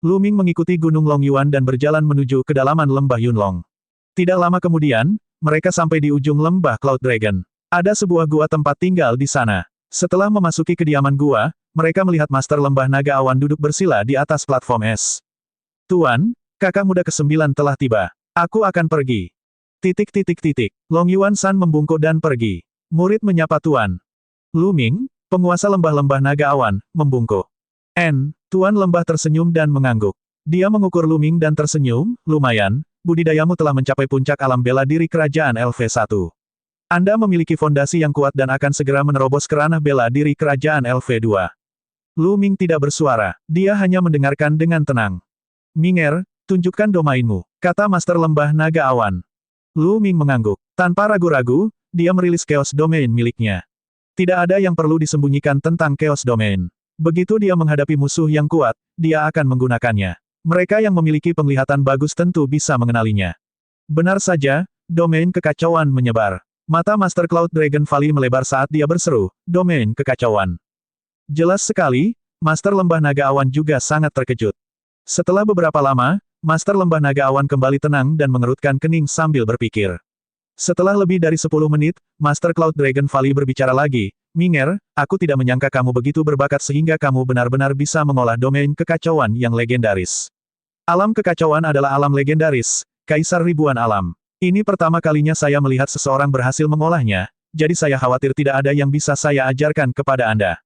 Lu Ming mengikuti Gunung Longyuan dan berjalan menuju kedalaman lembah Yunlong. Tidak lama kemudian, mereka sampai di ujung lembah Cloud Dragon. Ada sebuah gua tempat tinggal di sana. Setelah memasuki kediaman gua, mereka melihat Master Lembah Naga Awan duduk bersila di atas platform es. Tuan, kakak muda ke-9 telah tiba. Aku akan pergi. Longyuan San membungkuk dan pergi. Murid menyapa Tuan. Lu Ming, penguasa lembah-lembah Naga Awan, membungkuk. Tuan Lembah tersenyum dan mengangguk. Dia mengukur Lu Ming dan tersenyum, lumayan, budidayamu telah mencapai puncak alam bela diri kerajaan LV1. Anda memiliki fondasi yang kuat dan akan segera menerobos ke ranah bela diri kerajaan LV2. Lu Ming tidak bersuara, dia hanya mendengarkan dengan tenang. Minger, tunjukkan domainmu, kata Master Lembah Naga Awan. Lu Ming mengangguk. Tanpa ragu-ragu, dia merilis Chaos Domain miliknya. Tidak ada yang perlu disembunyikan tentang Chaos Domain. Begitu dia menghadapi musuh yang kuat, dia akan menggunakannya. Mereka yang memiliki penglihatan bagus tentu bisa mengenalinya. Benar saja, domain kekacauan menyebar. Mata Master Cloud Dragon Valley melebar saat dia berseru, domain kekacauan. Jelas sekali, Master Lembah Naga Awan juga sangat terkejut. Setelah beberapa lama, Master Lembah Naga Awan kembali tenang dan mengerutkan kening sambil berpikir. Setelah lebih dari 10 menit, Master Cloud Dragon Valley berbicara lagi, Minger, aku tidak menyangka kamu begitu berbakat sehingga kamu benar-benar bisa mengolah domain kekacauan yang legendaris. Alam kekacauan adalah alam legendaris, kaisar ribuan alam. Ini pertama kalinya saya melihat seseorang berhasil mengolahnya, jadi saya khawatir tidak ada yang bisa saya ajarkan kepada Anda.